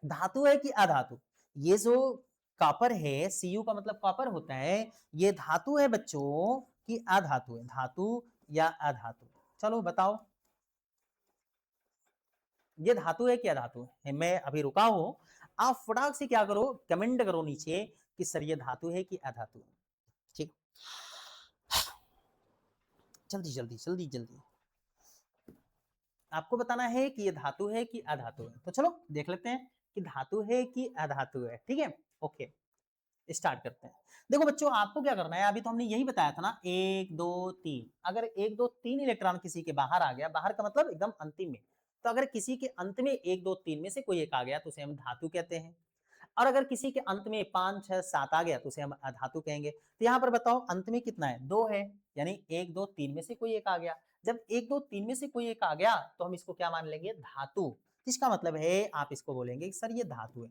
धातु है कि अधातु? ये जो कॉपर है, Cu का मतलब कॉपर होता है, ये धातु है बच्चों कि अधातु है? धातु या अधातु? चलो बताओ, ये धातु है कि अधातु है? मैं अभी रुका हूं, आप फटाक से क्या करो, कमेंट करो नीचे कि सर ये धातु है कि अधातु है। ठीक, जल्दी जल्दी जल्दी जल्दी आपको बताना है कि ये धातु है कि अधातु है। तो चलो देख लेते हैं कि धातु है कि अधातु है। ठीक है, ओके, स्टार्ट करते हैं। देखो बच्चों, आपको क्या करना है, अभी तो हमने यही बताया था ना, 1 2 3। अगर 1 2 3 इलेक्ट्रॉन किसी के बाहर आ गया, बाहर का मतलब एकदम अंतिम में, तो अगर किसी के अंत में 1 2 3 में से कोई एक आ गया तो उसे हम धातु कहते हैं। और अगर किसी के अंत में 5 6 7 आ गया तो उसे हम अधातु कहेंगे। तो यहाँ पर बताओ अंत में कितना है, 2 है, यानी 1 2 3 में से कोई एक आ गया। जब 1 2 3 में से कोई एक आ गया तो हम इसको क्या मान लेंगे, धातु। इसका मतलब है आप इसको बोलेंगे कि सर ये धातु है।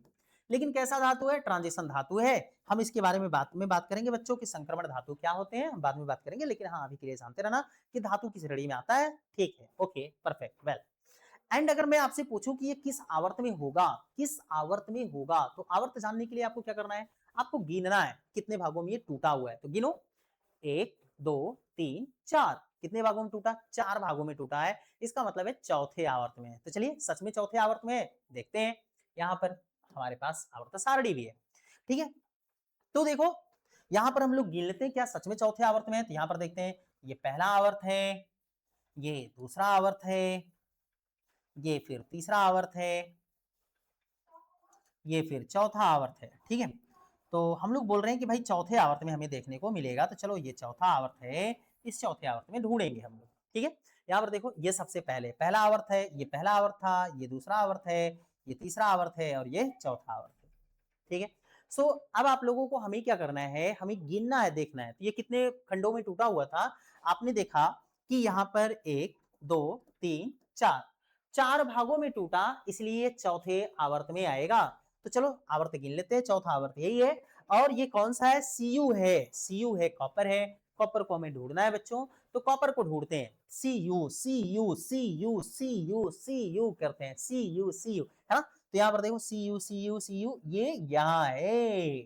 लेकिन कैसा धातु है, ट्रांजिशन धातु है। हम इसके बारे में बाद में बात करेंगे बच्चों की संक्रमण धातु क्या होते हैं, हम बाद में बात करेंगे। लेकिन हाँ, अभी के लिए जानते रहना कि धातु किस श्रेणी में आता है। ठीक है, ओके, परफेक्ट, वेल। एंड अगर मैं आपसे पूछूं कि ये किस आवर्त में होगा, किस आवर्त में होगा, तो आवर्त जानने के लिए आपको क्या करना है, आपको गिनना है कितने भागों में ये टूटा हुआ है। तो गिनो, 1 2 3 4। कितने भागों में टूटा, 4 भागों में टूटा है। इसका मतलब है चौथे आवर्त में है। तो चलिए सच में चौथे आवर्त में है, देखते हैं। यहाँ पर हमारे पास आवर्त सारणी भी है। ठीक है, तो देखो यहाँ पर हम लोग गिन लेते हैं क्या सच में चौथे आवर्त में है। तो यहाँ पर देखते हैं, ये पहला आवर्त है, ये दूसरा आवर्त है, ये फिर तीसरा आवर्त है, ये फिर चौथा आवर्त है। ठीक है, तो हम लोग बोल रहे हैं कि भाई चौथे आवर्त में हमें देखने को मिलेगा। तो चलो ये चौथा आवर्त है, इस चौथे आवर्त में ढूंढेंगे हम लोग। ठीक है, यहाँ पर देखो ये सबसे पहले पहला आवर्त है, ये पहला आवर्त था, ये दूसरा आवर्त है, ये तीसरा आवर्त है और ये चौथा आवर्त है। ठीक है, सो अब आप लोगों को हमें क्या करना है, हमें गिनना है, देखना है। तो ये कितने खंडों में टूटा हुआ था, आपने देखा कि यहाँ पर 1 2 3 4, 4 भागों में टूटा, इसलिए चौथे आवर्त में आएगा। तो चलो आवर्त गिन लेते हैं, चौथा आवर्त यही है। और ये कौन सा है, Cu है, Cu है, कॉपर है। कॉपर को हमें ढूंढना है बच्चों, तो कॉपर को ढूंढते हैं, Cu करते हैं, Cu है ना। तो यहाँ पर देखो Cu ये यहाँ है,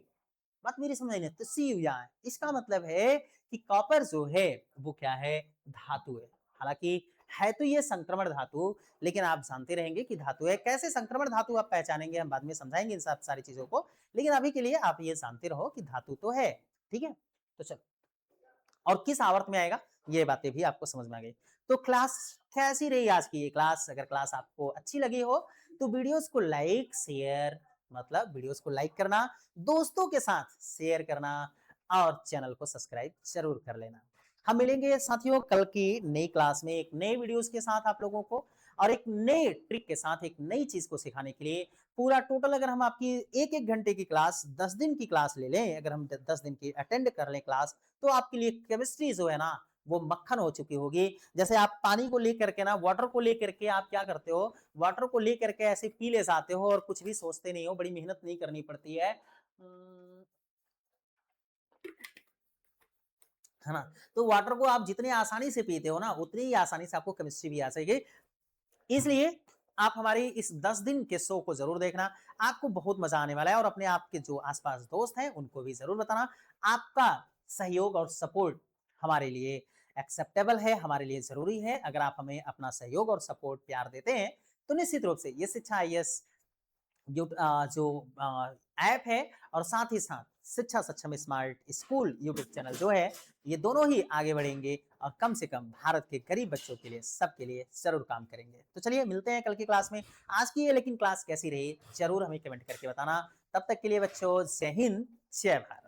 बात मेरी समझ नहीं, तो Cu यहाँ है। इसका मतलब है कि कॉपर जो है वो क्या है, धातु है। हालांकि है तो ये संक्रमण धातु, लेकिन आप जानते रहेंगे कि धातु है। कैसे संक्रमण धातु आप पहचानेंगे, हम बाद में समझाएंगे इन सब सारी चीजों को। लेकिन अभी के लिए आप ये जानते रहो कि धातु तो है। ठीक है, तो चलो, और किस आवर्त में आएगा ये बातें भी आपको समझ में आ गई। तो क्लास कैसी रही आज की ये क्लास, अगर क्लास आपको अच्छी लगी हो तो वीडियोस को लाइक शेयर, मतलब वीडियोस को लाइक करना, दोस्तों के साथ शेयर करना और चैनल को सब्सक्राइब जरूर कर लेना। हम मिलेंगे साथियों कल की नई क्लास में एक नए वीडियोस के साथ आप लोगों को, और एक नए ट्रिक के साथ, एक नई चीज को सिखाने के लिए। पूरा टोटल अगर हम आपकी एक एक घंटे की क्लास 10 दिन की क्लास ले लें, अगर हम 10 दिन की अटेंड कर लें क्लास, तो आपके लिए केमिस्ट्री जो है ना वो मक्खन हो चुकी होगी। जैसे आप पानी को लेकर के ना, वाटर को लेकर के आप क्या करते हो, वाटर को लेकर के ऐसे पी ले जाते हो और कुछ भी सोचते नहीं हो, बड़ी मेहनत नहीं करनी पड़ती है ना। तो वाटर को आप जितने आसानी से पीते हो ना, उतनी ही आसानी से आपको केमिस्ट्री भी आ जाएगी। इसलिए आप हमारी इस 10 दिन के शो को जरूर देखना, आपको बहुत मजा आने वाला है। और अपने आपके जो आसपास दोस्त हैं उनको भी जरूर बताना। आपका सहयोग और सपोर्ट हमारे लिए एक्सेप्टेबल है, हमारे लिए जरूरी है। अगर आप हमें अपना सहयोग और सपोर्ट प्यार देते हैं तो निश्चित रूप से ये शिक्षा आईएएस जो ऐप है और साथ ही साथ शिक्षा Saksham smart school YouTube channel जो है, ये दोनों ही आगे बढ़ेंगे और कम से कम भारत के गरीब बच्चों के लिए, सबके लिए जरूर काम करेंगे। तो चलिए मिलते हैं कल की क्लास में। आज की ये लेकिन क्लास कैसी रही जरूर हमें कमेंट करके बताना। तब तक के लिए बच्चों, जय हिंद, जय भारत।